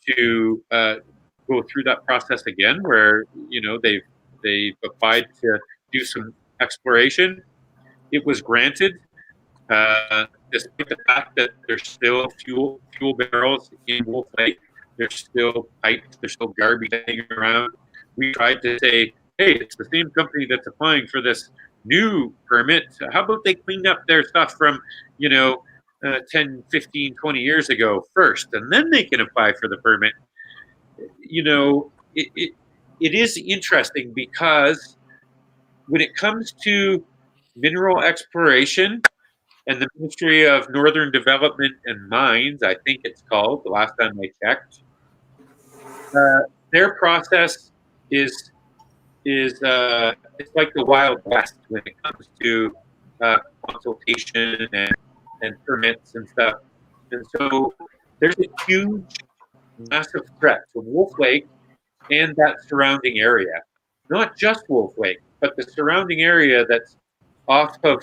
to go through that process again, where, you know, they've applied to do some exploration. It was granted, despite the fact that there's still fuel barrels in Wolf Lake. There's still pipes. There's still garbage hanging around. We tried to say, hey, it's the same company that's applying for this new permit. How about they clean up their stuff from, you know, 10, 15, 20 years ago first, and then they can apply for the permit. You know, it is interesting because when it comes to mineral exploration and the Ministry of Northern Development and Mines, I think it's called, the last time I checked, their process is it's like the Wild West when it comes to consultation and permits and stuff. And so there's a huge, massive threat to Wolf Lake and that surrounding area. Not just Wolf Lake, but the surrounding area that's off of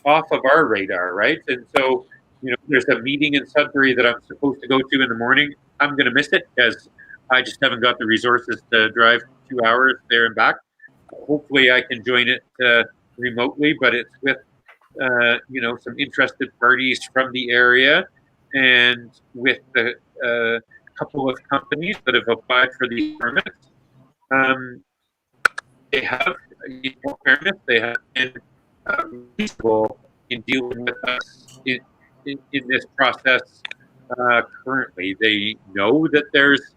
our radar, right? And so, you know, there's a meeting in Sudbury that I'm supposed to go to in the morning. I'm going to miss it because I just haven't got the resources to drive 2 hours there and back. Hopefully, I can join it remotely, but it's with some interested parties from the area, and with the couple of companies that have applied for these permits. They have, in all fairness, they have been reasonable in dealing with us in this process currently. They know that there's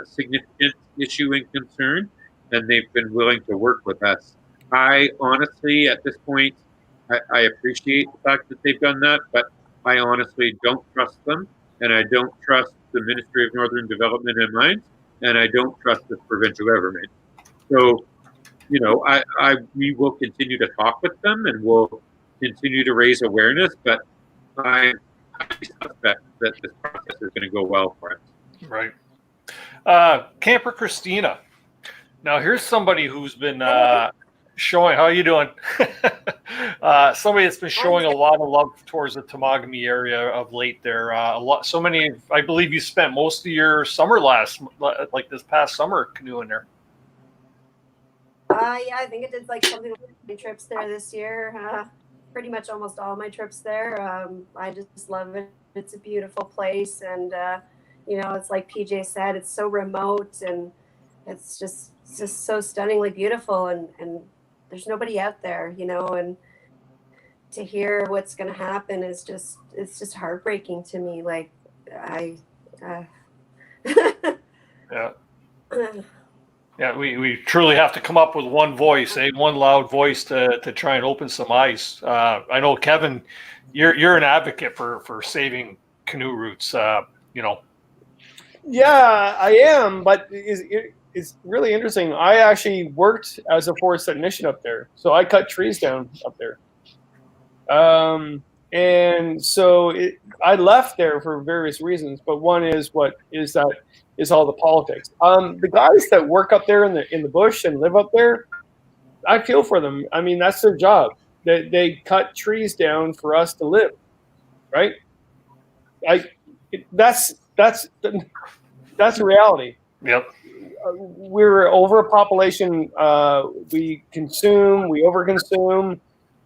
significant issue and concern, and they've been willing to work with us. I honestly, at this point, I appreciate the fact that they've done that, but I honestly don't trust them, and I don't trust the Ministry of Northern Development and Mines, and I don't trust the provincial government. So, we will continue to talk with them, and we'll continue to raise awareness, but I suspect that this process is going to go well for us. Right. Camper Christina. Now, here's somebody who's been showing. How are you doing? Somebody that's been showing a lot of love towards the Temagami area of late. There, so many. I believe you spent most of your summer this past summer canoeing there. Yeah, I think I did something like my trips there this year. Pretty much almost all my trips there. I just love it. It's a beautiful place, and it's like PJ said, it's so remote, and it's just so stunningly beautiful, and there's nobody out there, and to hear what's going to happen it's just heartbreaking to me. Yeah, we truly have to come up with one voice, one loud voice to try and open some eyes. I know, Kevin, you're an advocate for saving canoe routes. Yeah, I am, but it's really interesting. I actually worked as a forest technician up there, so I cut trees down up there. And so I left there for various reasons, but one is all the politics. The guys that work up there in the bush and live up there, I feel for them. I mean, that's their job. They cut trees down for us to live, right? That's the reality. Yep. We're overpopulation. We overconsume,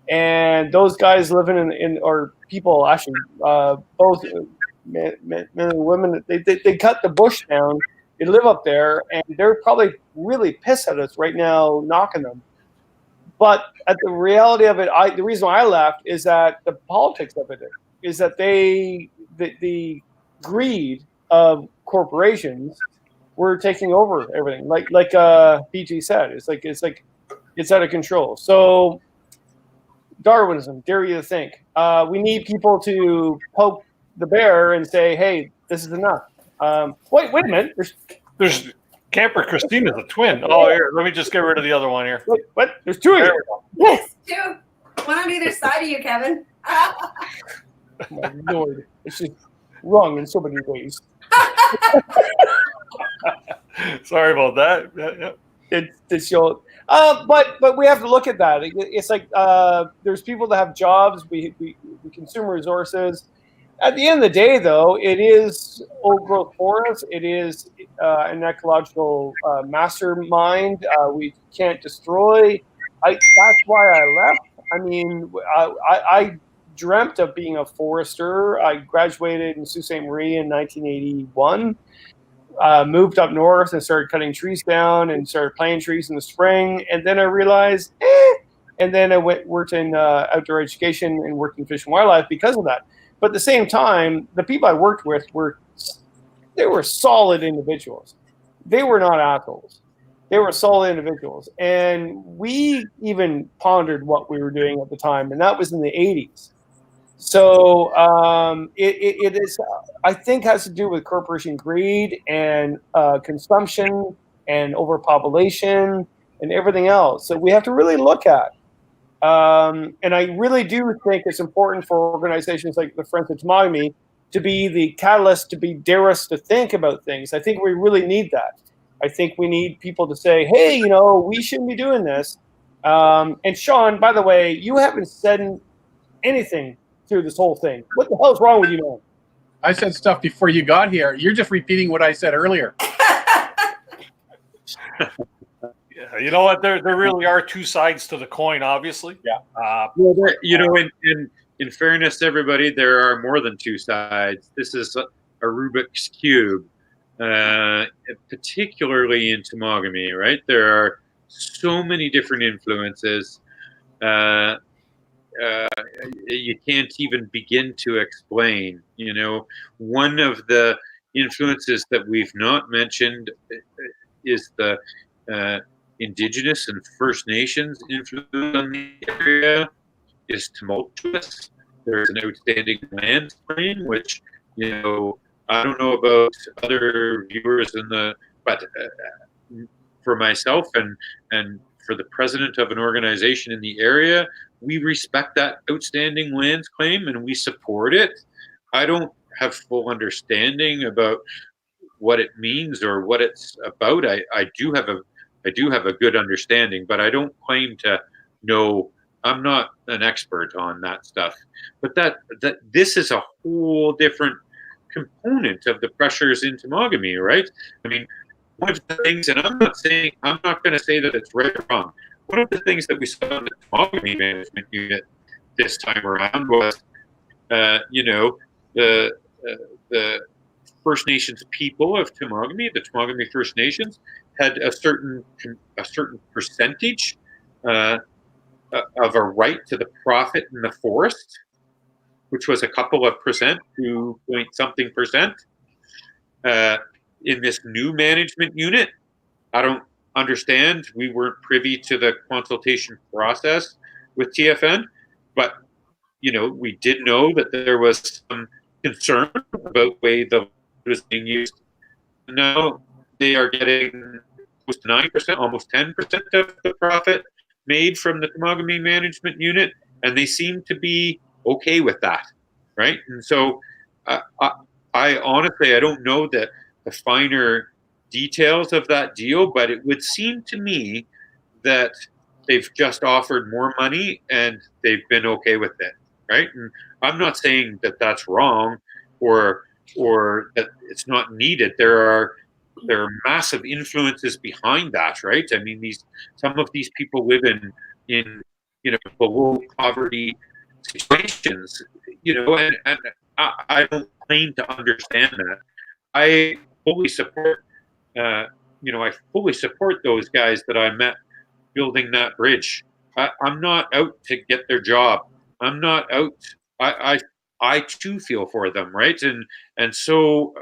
and those guys living or people actually, both men and women, they cut the bush down. They live up there, and they're probably really pissed at us right now, knocking them. But at the reality of it, the reason why I left is that the politics of it is that the greed of corporations were taking over everything. Like PG said, it's out of control. So Darwinism, dare you to think. We need people to poke the bear and say, "Hey, this is enough." Wait a minute. There's Camper Christina's a twin. Oh, here, let me just get rid of the other one here. Wait, what? There's two of you. Yes, two. One on either side of you, Kevin. Oh my Lord, it's just wrong in so many ways. Sorry about that. Yeah. It's your, but we have to look at that. It's like there's people that have jobs. We consume resources. At the end of the day, though, it is old growth forest. It is an ecological mastermind. We can't destroy. That's why I left. I mean, I dreamt of being a forester. I graduated in Sault Ste. Marie in 1981. Moved up north and started cutting trees down and started planting trees in the spring. And then I realized, and then I worked in outdoor education and worked in fish and wildlife because of that. But at the same time, the people I worked with were solid individuals. They were not assholes. They were solid individuals. And we even pondered what we were doing at the time, and that was in the 80s. So it is, I think, has to do with corporation greed and consumption and overpopulation and everything else. So we have to really look at. And I really do think it's important for organizations like the Friends of Temagami to be the catalyst, to dare us to think about things. I think we really need that. I think we need people to say, hey, we shouldn't be doing this. And Sean, by the way, you haven't said anything through this whole thing. What the hell is wrong with you, man? I said stuff before you got here. You're just repeating what I said earlier. Yeah, you know what? There really are two sides to the coin, obviously. Yeah. Well, in fairness to everybody, there are more than two sides. This is a Rubik's cube, particularly in Temagami, right? There are so many different influences. You can't even begin to explain. One of the influences that we've not mentioned is the Indigenous and First Nations influence on the area is tumultuous. There's an outstanding land claim, which I don't know about other viewers but for myself and for the president of an organization in the area, we respect that outstanding lands claim and we support it. I don't have full understanding about what it means or what it's about. I do have a good understanding, but I don't claim to know. I'm not an expert on that stuff. But that this is a whole different component of the pressures in Temagami, right? I mean, one of the things, and I'm not going to say that it's right or wrong. One of the things that we saw in the Temagami management unit this time around was, the First Nations people of Temagami, the Temagami First Nations, had a certain percentage of a right to the profit in the forest, which was a couple of percent, 2 point something percent. In this new management unit, I don't understand. We weren't privy to the consultation process with TFN, but we did know that there was some concern about the way the was being used. Now they are getting close to 9%, almost 10% of the profit made from the Temagami management unit, and they seem to be okay with that, right? And so I honestly, I don't know the finer details of that deal, but it would seem to me that they've just offered more money and they've been okay with it, right? And I'm not saying that that's wrong or that it's not needed. There are massive influences behind that, right? I mean, some of these people live in below poverty situations, and I don't claim to understand that. I fully support, I fully support those guys that I met building that bridge. I'm not out to get their job. I'm not out. I too feel for them, right? And so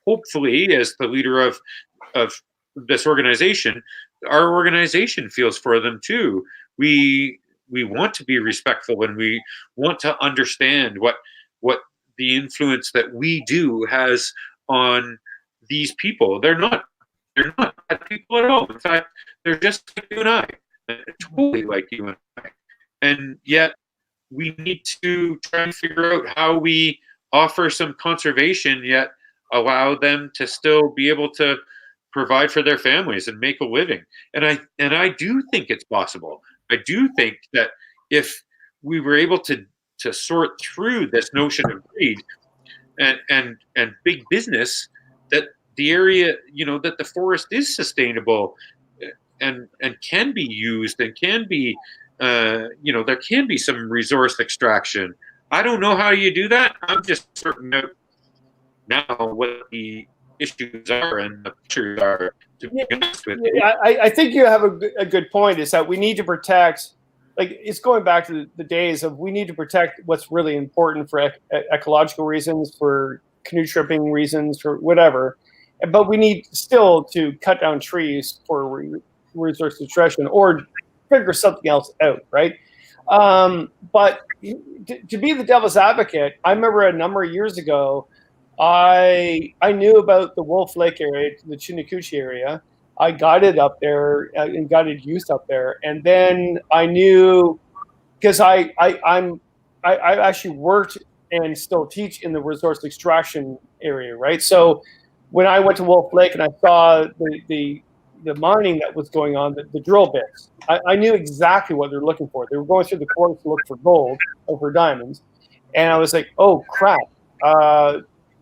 hopefully, as the leader of this organization, our organization feels for them too. We want to be respectful and we want to understand what the influence that we do has on these people. They're not bad people at all. In fact, they're just like you and I, totally like you and I. And yet, we need to try and figure out how we offer some conservation, yet allow them to still be able to provide for their families and make a living. And I do think it's possible. I do think that if we were able to sort through this notion of greed and big business, that the area, that the forest is sustainable and can be used and can be, there can be some resource extraction. I don't know how you do that. I'm just sorting out now what the issues are and the pressures are. To be honest with you. I think you have a good point. Is that we need to protect. Like, it's going back to the days of we need to protect what's really important for ecological reasons, for canoe tripping reasons, for whatever. But we need still to cut down trees for resource extraction or figure something else out, right? But to be the devil's advocate, I remember a number of years ago, I knew about the Wolf Lake area, the Chinakuchi area. I guided up there and guided youth up there, and then I knew because I actually worked and still teach in the resource extraction area, right? So when I went to Wolf Lake and I saw the mining that was going on, the drill bits, I knew exactly what they're looking for. They were going through the quartz to look for gold or for diamonds, and I was like, oh crap,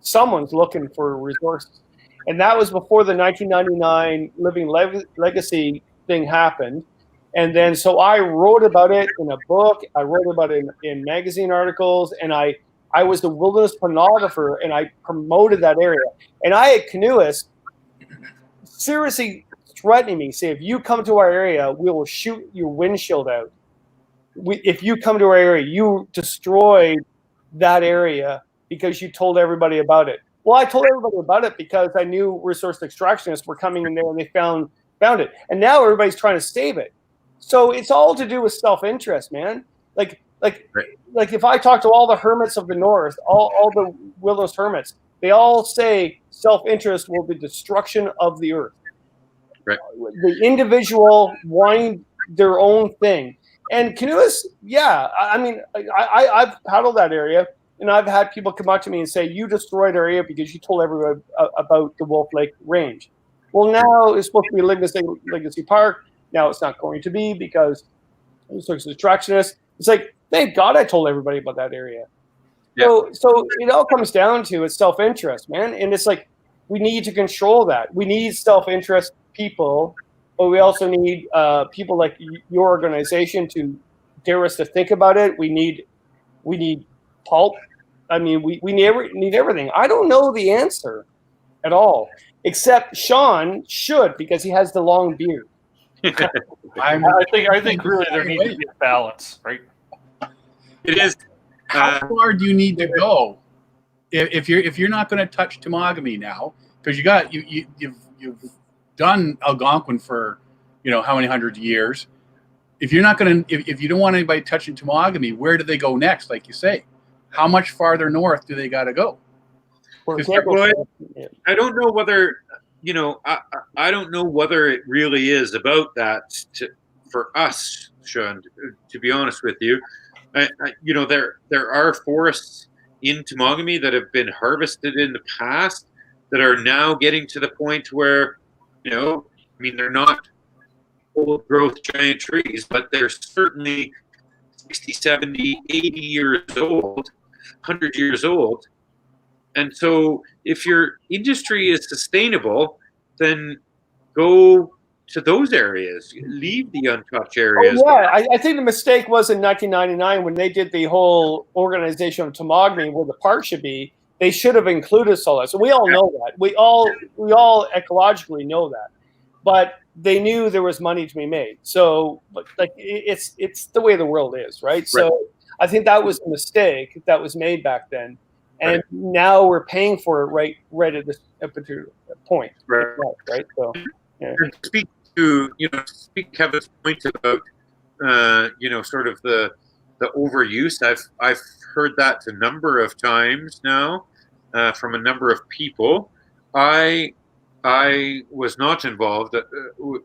someone's looking for resources. And that was before the 1999 Living Legacy thing happened. And then so I wrote about it in a book. I wrote about it in magazine articles, and I was the wilderness pornographer, and I promoted that area. And I had canoeists seriously threatening me, say, if you come to our area, we will shoot your windshield out. If you come to our area, you destroyed that area because you told everybody about it. Well, I told everybody about it because I knew resource extractionists were coming in there and they found it. And now everybody's trying to save it. So it's all to do with self-interest, man. Like if I talk to all the hermits of the north, all the wilderness hermits, they all say self-interest will be destruction of the earth. Right. The individual wanting their own thing. And canoeists, yeah, I mean, I've paddled that area, and I've had people come up to me and say, you destroyed our area because you told everyone about the Wolf Lake Range. Well, now it's supposed to be Legacy Park. Now it's not going to be because resource extractionists. It's like, thank God I told everybody about that area. Yeah. So it all comes down to it's self-interest, man. And it's like, we need to control that. We need self-interest people, but we also need people like your organization to dare us to think about it. We need pulp. I mean, we need everything. I don't know the answer at all, except Sean should, because he has the long beard. I think really there needs to be a balance, right? It is. How far do you need to go if you're not going to touch Temagami now, because you've done Algonquin for how many hundred years? If you're not going to, if you don't want anybody touching Temagami, where do they go next? Like you say, how much farther north do they got to go? I don't know whether I don't know whether it really is about that for us, Sean. To be honest with you, there are forests in Temagami that have been harvested in the past that are now getting to the point where, they're not old growth giant trees, but they're certainly 60, 70, 80 years old, 100 years old. And so if your industry is sustainable, then go to those areas, leave the untouched areas. Oh, yeah, I think the mistake was in 1999 when they did the whole organization of Temagami where the park should be. They should have included Solace. We all know that. We all ecologically know that. But they knew there was money to be made. So, like, it's the way the world is, right? So I think that was a mistake that was made back then. And now we're paying for it right at this particular point. Right. So, yeah. And speak Kevin's point about sort of the overuse. I've heard that a number of times now from a number of people. I was not involved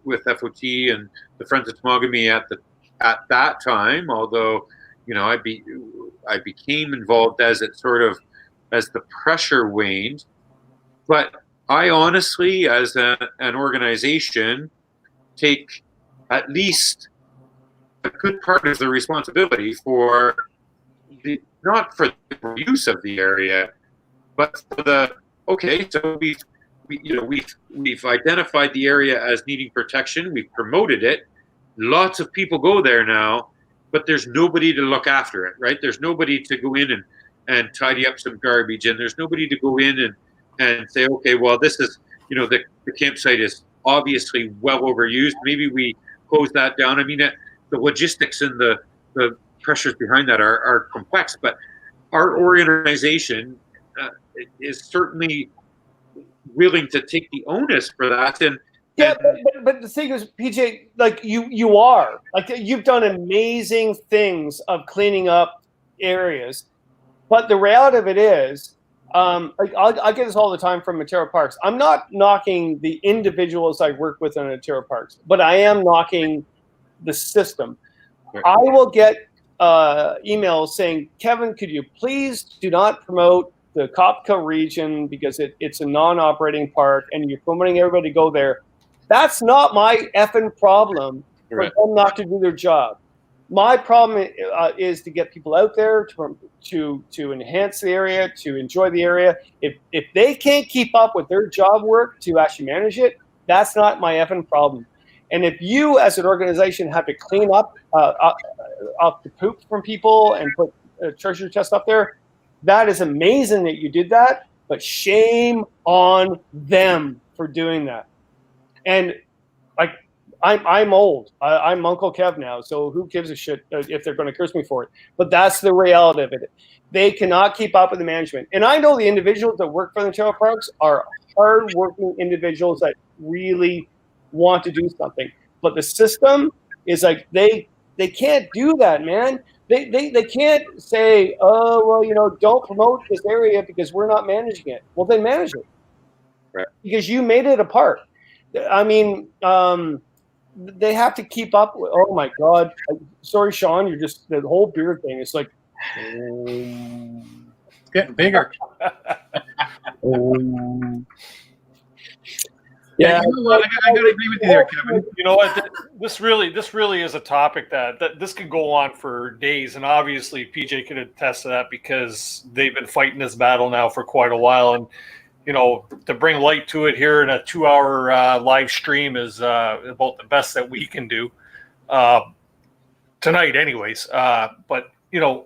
with FOT and the Friends of Temagami at that time, although I became involved as the pressure waned. But I honestly, as an organization, take at least a good part of the responsibility for not for the use of the area, but for so we've identified the area as needing protection. We've promoted it. Lots of people go there now, but there's nobody to look after it, right? There's nobody to go in and tidy up some garbage, and there's nobody to go in and say, okay, well, this is, the campsite is obviously well overused. Maybe we close that down. I mean, the logistics and the pressures behind that are complex, but our organization is certainly willing to take the onus for that. But the thing is, PJ, like you are like you've done amazing things of cleaning up areas, but the reality of it is, I get this all the time from Ontario Parks. I'm not knocking the individuals I work with in Ontario Parks, but I am knocking the system. Right. I will get emails saying, Kevin, could you please do not promote the Kopka region because it's a non-operating park and you're promoting everybody to go there. That's not my effing problem for them not to do their job. My problem is to get people out there to enhance the area, to enjoy the area. If they can't keep up with their job work to actually manage it, that's not my effing problem. And if you, as an organization, have to clean up the poop from people and put a treasure chest up there, that is amazing that you did that. But shame on them for doing that. And like, I'm old. I'm Uncle Kev now, so who gives a shit if they're going to curse me for it? But that's the reality of it. They cannot keep up with the management. And I know the individuals that work for the trail parks are hard-working individuals that really want to do something. But the system is like they can't do that, man. They can't say, oh, well, you know, don't promote this area because we're not managing it. Well, then manage it. Right. Because you made it a park. I mean, they have to keep up with, oh my God. Sorry, Sean, you're just, the whole beard thing. It's like, It's getting bigger. yeah. You know what? I gotta agree with you there, Kevin. You know what? This really is a topic that this could go on for days, and obviously PJ could attest to that because they've been fighting this battle now for quite a while. And you know, to bring light to it here in a 2-hour live stream is about the best that we can do tonight, anyways. But you know,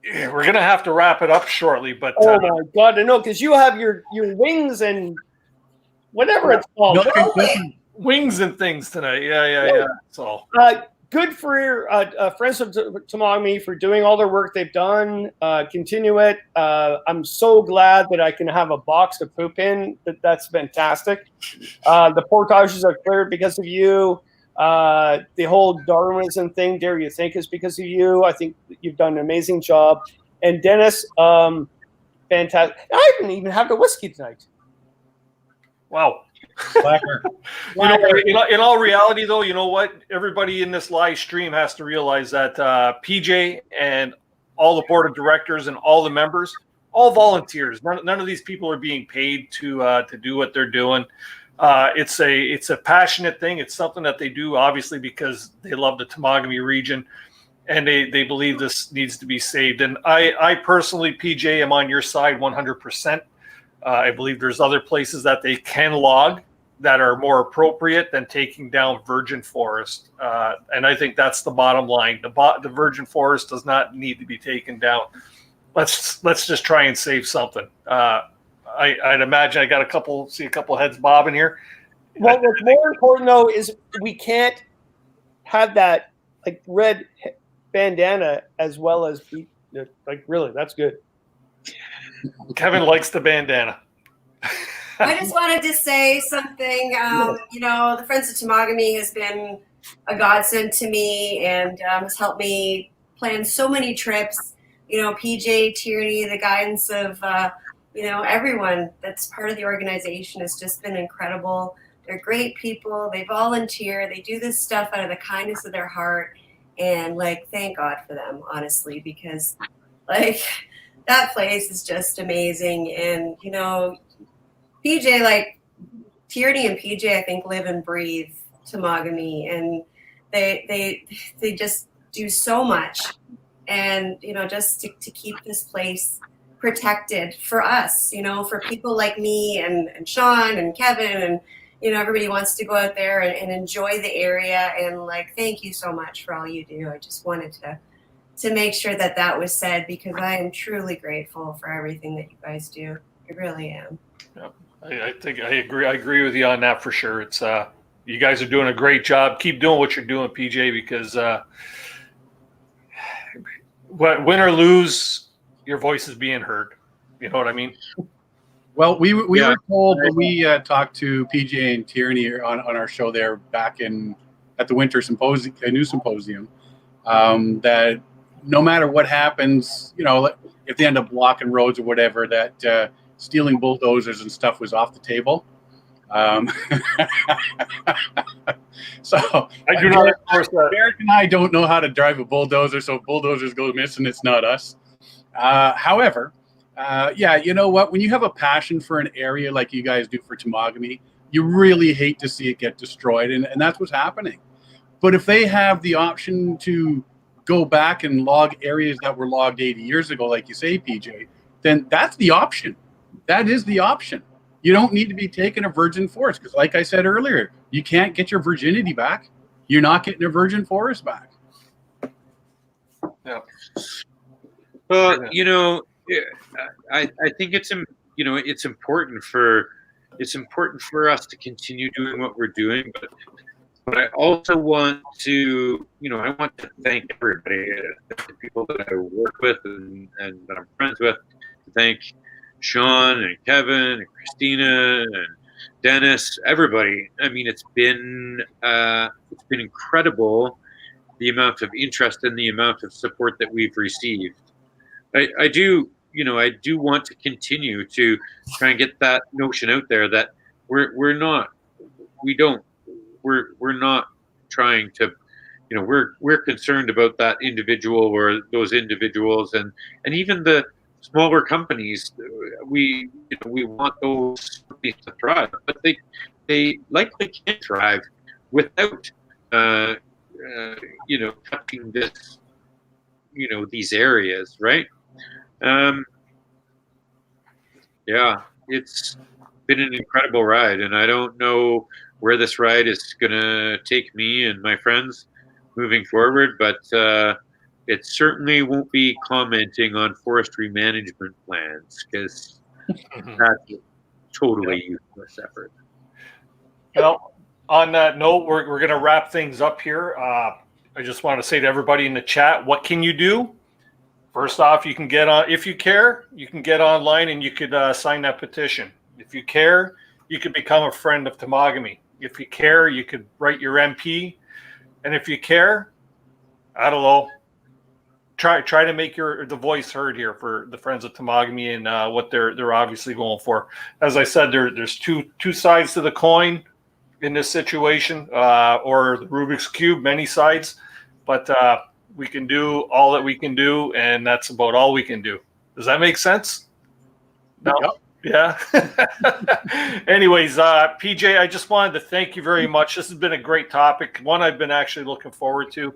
we're gonna have to wrap it up shortly. But Oh my God, I know, because you have your wings and whatever it's called. Milk and cookies. wings and things tonight. Yeah. So Good for your Friends of Temagami for doing all their work they've done. Continue it. I'm so glad that I can have a box to poop in. That's fantastic. The portages are cleared because of you. The whole Darwinism thing, dare you think, is because of you. I think you've done an amazing job. And Dennis, fantastic. I didn't even have the whiskey tonight. wow. Blacker. In all reality, though, you know what? Everybody in this live stream has to realize that PJ and all the board of directors and all the members, all volunteers. None of these people are being paid to do what they're doing. It's a passionate thing. It's something that they do, obviously, because they love the Temagami region, and they believe this needs to be saved. And I personally, PJ, am on your side 100%. I believe there's other places that they can log that are more appropriate than taking down virgin forest. And I think that's the bottom line. The virgin forest does not need to be taken down. Let's just try and save something. I'd imagine I got a couple heads bobbing here. Well, what's more important though is we can't have that like red bandana as well as like really. That's good. Kevin likes the bandana. I just wanted to say something. You know, the Friends of Temagami has been a godsend to me and has helped me plan so many trips. You know, PJ, Tierney, the guidance of, you know, everyone that's part of the organization has just been incredible. They're great people. They volunteer. They do this stuff out of the kindness of their heart. And, like, thank God for them, honestly, because, like, that place is just amazing. And, you know, PJ, like Tierney and PJ, I think live and breathe Temagami, and they just do so much, and you know, just to keep this place protected for us, you know, for people like me and Sean and Kevin, and you know, everybody wants to go out there and enjoy the area, and like, thank you so much for all you do. I just wanted to make sure that was said because I am truly grateful for everything that you guys do. I really am. Yep. I think I agree. I agree with you on that for sure. It's you guys are doing a great job. Keep doing what you're doing, PJ, because win or lose, your voice is being heard. You know what I mean? Well, we were told when we talked to PJ and Tierney on our show there back at the winter symposium, Canoe Symposium, that no matter what happens, you know, if they end up blocking roads or whatever, that stealing bulldozers and stuff was off the table. So I do not endorse that. Derek and I don't know how to drive a bulldozer, so if bulldozers go missing, it's not us. However, yeah, you know what? When you have a passion for an area like you guys do for Temagami, you really hate to see it get destroyed, and that's what's happening. But if they have the option to go back and log areas that were logged 80 years ago, like you say, PJ, then that's the option. That is the option. You don't need to be taking a virgin forest because, like I said earlier, you can't get your virginity back. You're not getting a virgin forest back. Yeah. Well, you know, I think it's it's important for us to continue doing what we're doing, but I also want to I want to thank everybody, the people that I work with and that I'm friends with. To thank Sean and Kevin and Christina and Dennis, everybody. I mean, it's been incredible, the amount of interest and the amount of support that we've received. I do want to continue to try and get that notion out there that we're not trying to, we're concerned about that individual or those individuals and even the smaller companies. We want those companies to thrive, but they likely can't thrive without touching this, these areas, right? Yeah, it's been an incredible ride, and I don't know where this ride is going to take me and my friends moving forward, but it certainly won't be commenting on forestry management plans because that's totally useless effort. Well, on that note, we're going to wrap things up here. I just want to say to everybody in the chat, what can you do? First off, you can get on, if you care, you can get online and you could sign that petition. If you care, you could become a friend of Temagami. If you care, you could write your MP. And if you care, I don't know, try to make the voice heard here for the Friends of Temagami and what they're obviously going for. As I said, there's two sides to the coin in this situation, or the Rubik's Cube, many sides, but we can do all that we can do, and that's about all we can do. Does that make sense? No? Yep. Yeah. Anyways, PJ, I just wanted to thank you very much. This has been a great topic, one I've been actually looking forward to.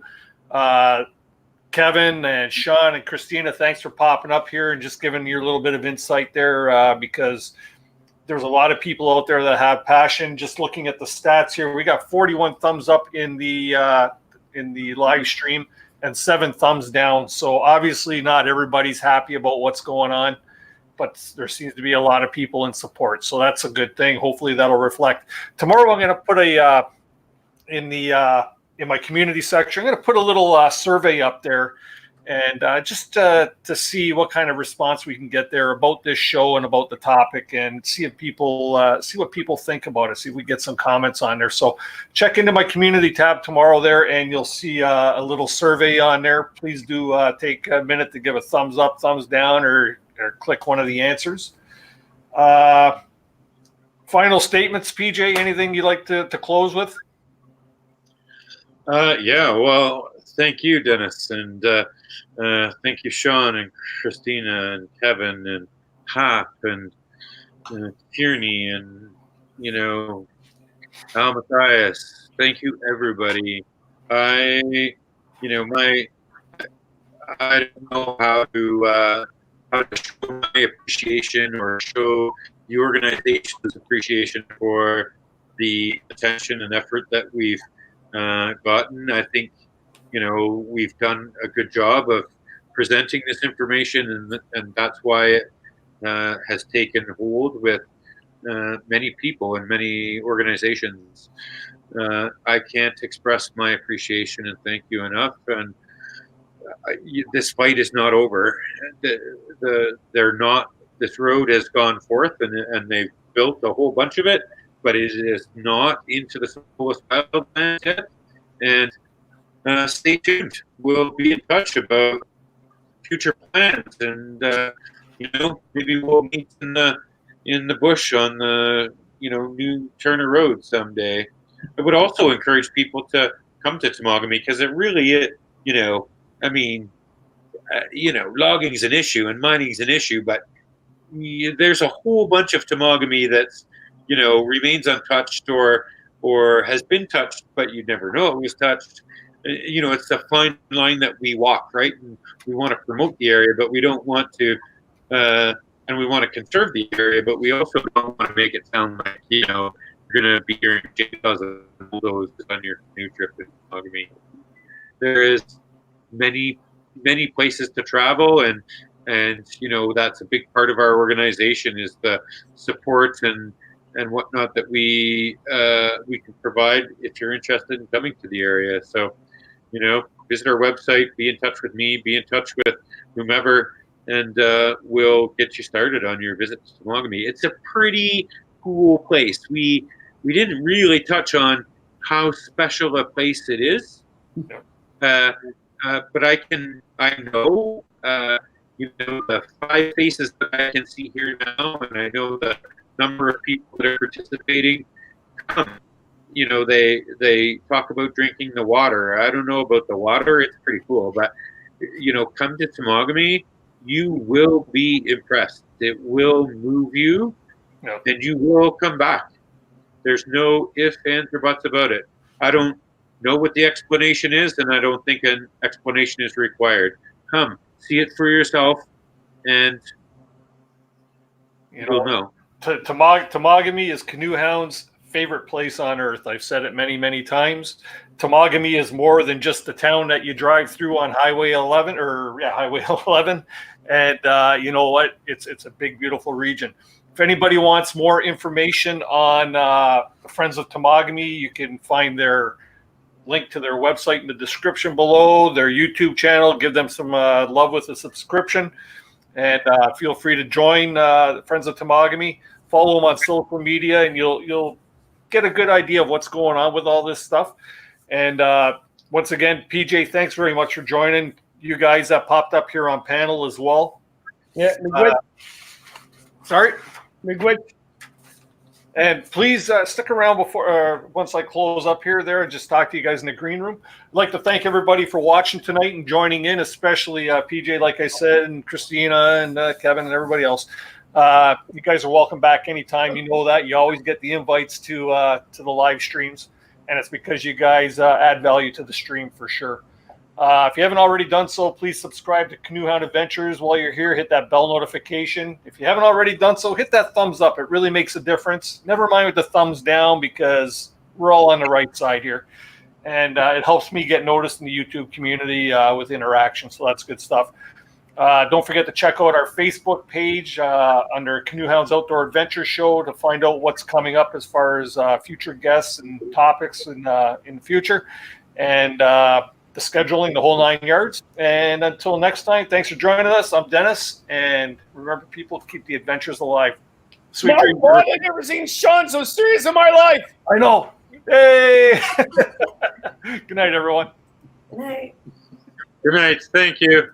Kevin and Sean and Christina, thanks for popping up here and just giving your little bit of insight there, because there's a lot of people out there that have passion. Just looking at the stats here, we got 41 thumbs up in the live stream and 7 thumbs down. So obviously not everybody's happy about what's going on, but there seems to be a lot of people in support. So that's a good thing. Hopefully that'll reflect. Tomorrow I'm going to put in my community section, I'm going to put a little survey up there, and just to see what kind of response we can get there about this show and about the topic, and see if people see what people think about it. See if we get some comments on there. So check into my community tab tomorrow there, and you'll see a little survey on there. Please do take a minute to give a thumbs up, thumbs down, or click one of the answers. Final statements, PJ. Anything you'd like to close with? Yeah, well, thank you, Dennis, and thank you, Sean and Christina and Kevin and Hop and Tierney and Al Matthias. Thank you, everybody. I don't know how to show my appreciation or show the organization's appreciation for the attention and effort that we've gotten. I think we've done a good job of presenting this information, and that's why it has taken hold with many people and many organizations. I can't express my appreciation and thank you enough. And this fight is not over. This road has gone forth, and they've built a whole bunch of it, but it is not into the Solace wildlands yet. And stay tuned. We'll be in touch about future plans, and maybe we'll meet in the bush on the new Turner Road someday. I would also encourage people to come to Temagami, because it really is. Logging is an issue and mining is an issue, but there's a whole bunch of Temagami that's remains untouched or or has been touched, but you never know it was touched. It's a fine line that we walk, right? And we want to promote the area, but we don't want to, and we want to conserve the area, but we also don't want to make it sound like, you're going to be hearing jails and bulldozers on your canoe trip in Temagami. There is many places to travel, and that's a big part of our organization is the support and whatnot that we can provide if you're interested in coming to the area. So visit our website, be in touch with me, be in touch with whomever, and we'll get you started on your visit to Temagami. It's a pretty cool place. We didn't really touch on how special a place it is. But I know the 5 faces that I can see here now, and I know the number of people that are participating. They talk about drinking the water. I don't know about the water; it's pretty cool. But come to Temagami, you will be impressed. It will move you, and you will come back. There's no ifs, ands, or buts about it. I don't know what the explanation is, and I don't think an explanation is required. Come, see it for yourself, and you'll know. Temagami is Canoehound's favorite place on earth. I've said it many, many times. Temagami is more than just the town that you drive through on Highway 11, Highway 11. And you know what? It's a big, beautiful region. If anybody wants more information on Friends of Temagami, you can find their link to their website in the description below, their YouTube channel. Give them some love with a subscription. And feel free to join Friends of Temagami. Follow them on social media, and you'll get a good idea of what's going on with all this stuff. And once again, PJ, thanks very much for joining. You guys that popped up here on panel as well. Yeah, sorry. Miigwech. And please stick around before once I close up here there and just talk to you guys in the green room. I'd like to thank everybody for watching tonight and joining in, especially PJ, like I said, and Christina and Kevin and everybody else. You guys are welcome back anytime. You know that. You always get the invites to the live streams, and it's because you guys add value to the stream for sure. If you haven't already done so, please subscribe to Canoehound Adventures. While you're here, hit that bell notification. If you haven't already done so, hit that thumbs up. It really makes a difference. Never mind with the thumbs down, because we're all on the right side here. And it helps me get noticed in the YouTube community with interaction, so that's good stuff. Don't forget to check out our Facebook page under Canoehound's Outdoor Adventure Show to find out what's coming up as far as future guests and topics in the future. And the scheduling, the whole 9 yards. And until next time, thanks for joining us. I'm Dennis, and remember, people, to keep the adventures alive. Sweet dreams. I've never seen Sean so serious in my life. I know. Hey. Good night, everyone. Good night. Good night. Thank you.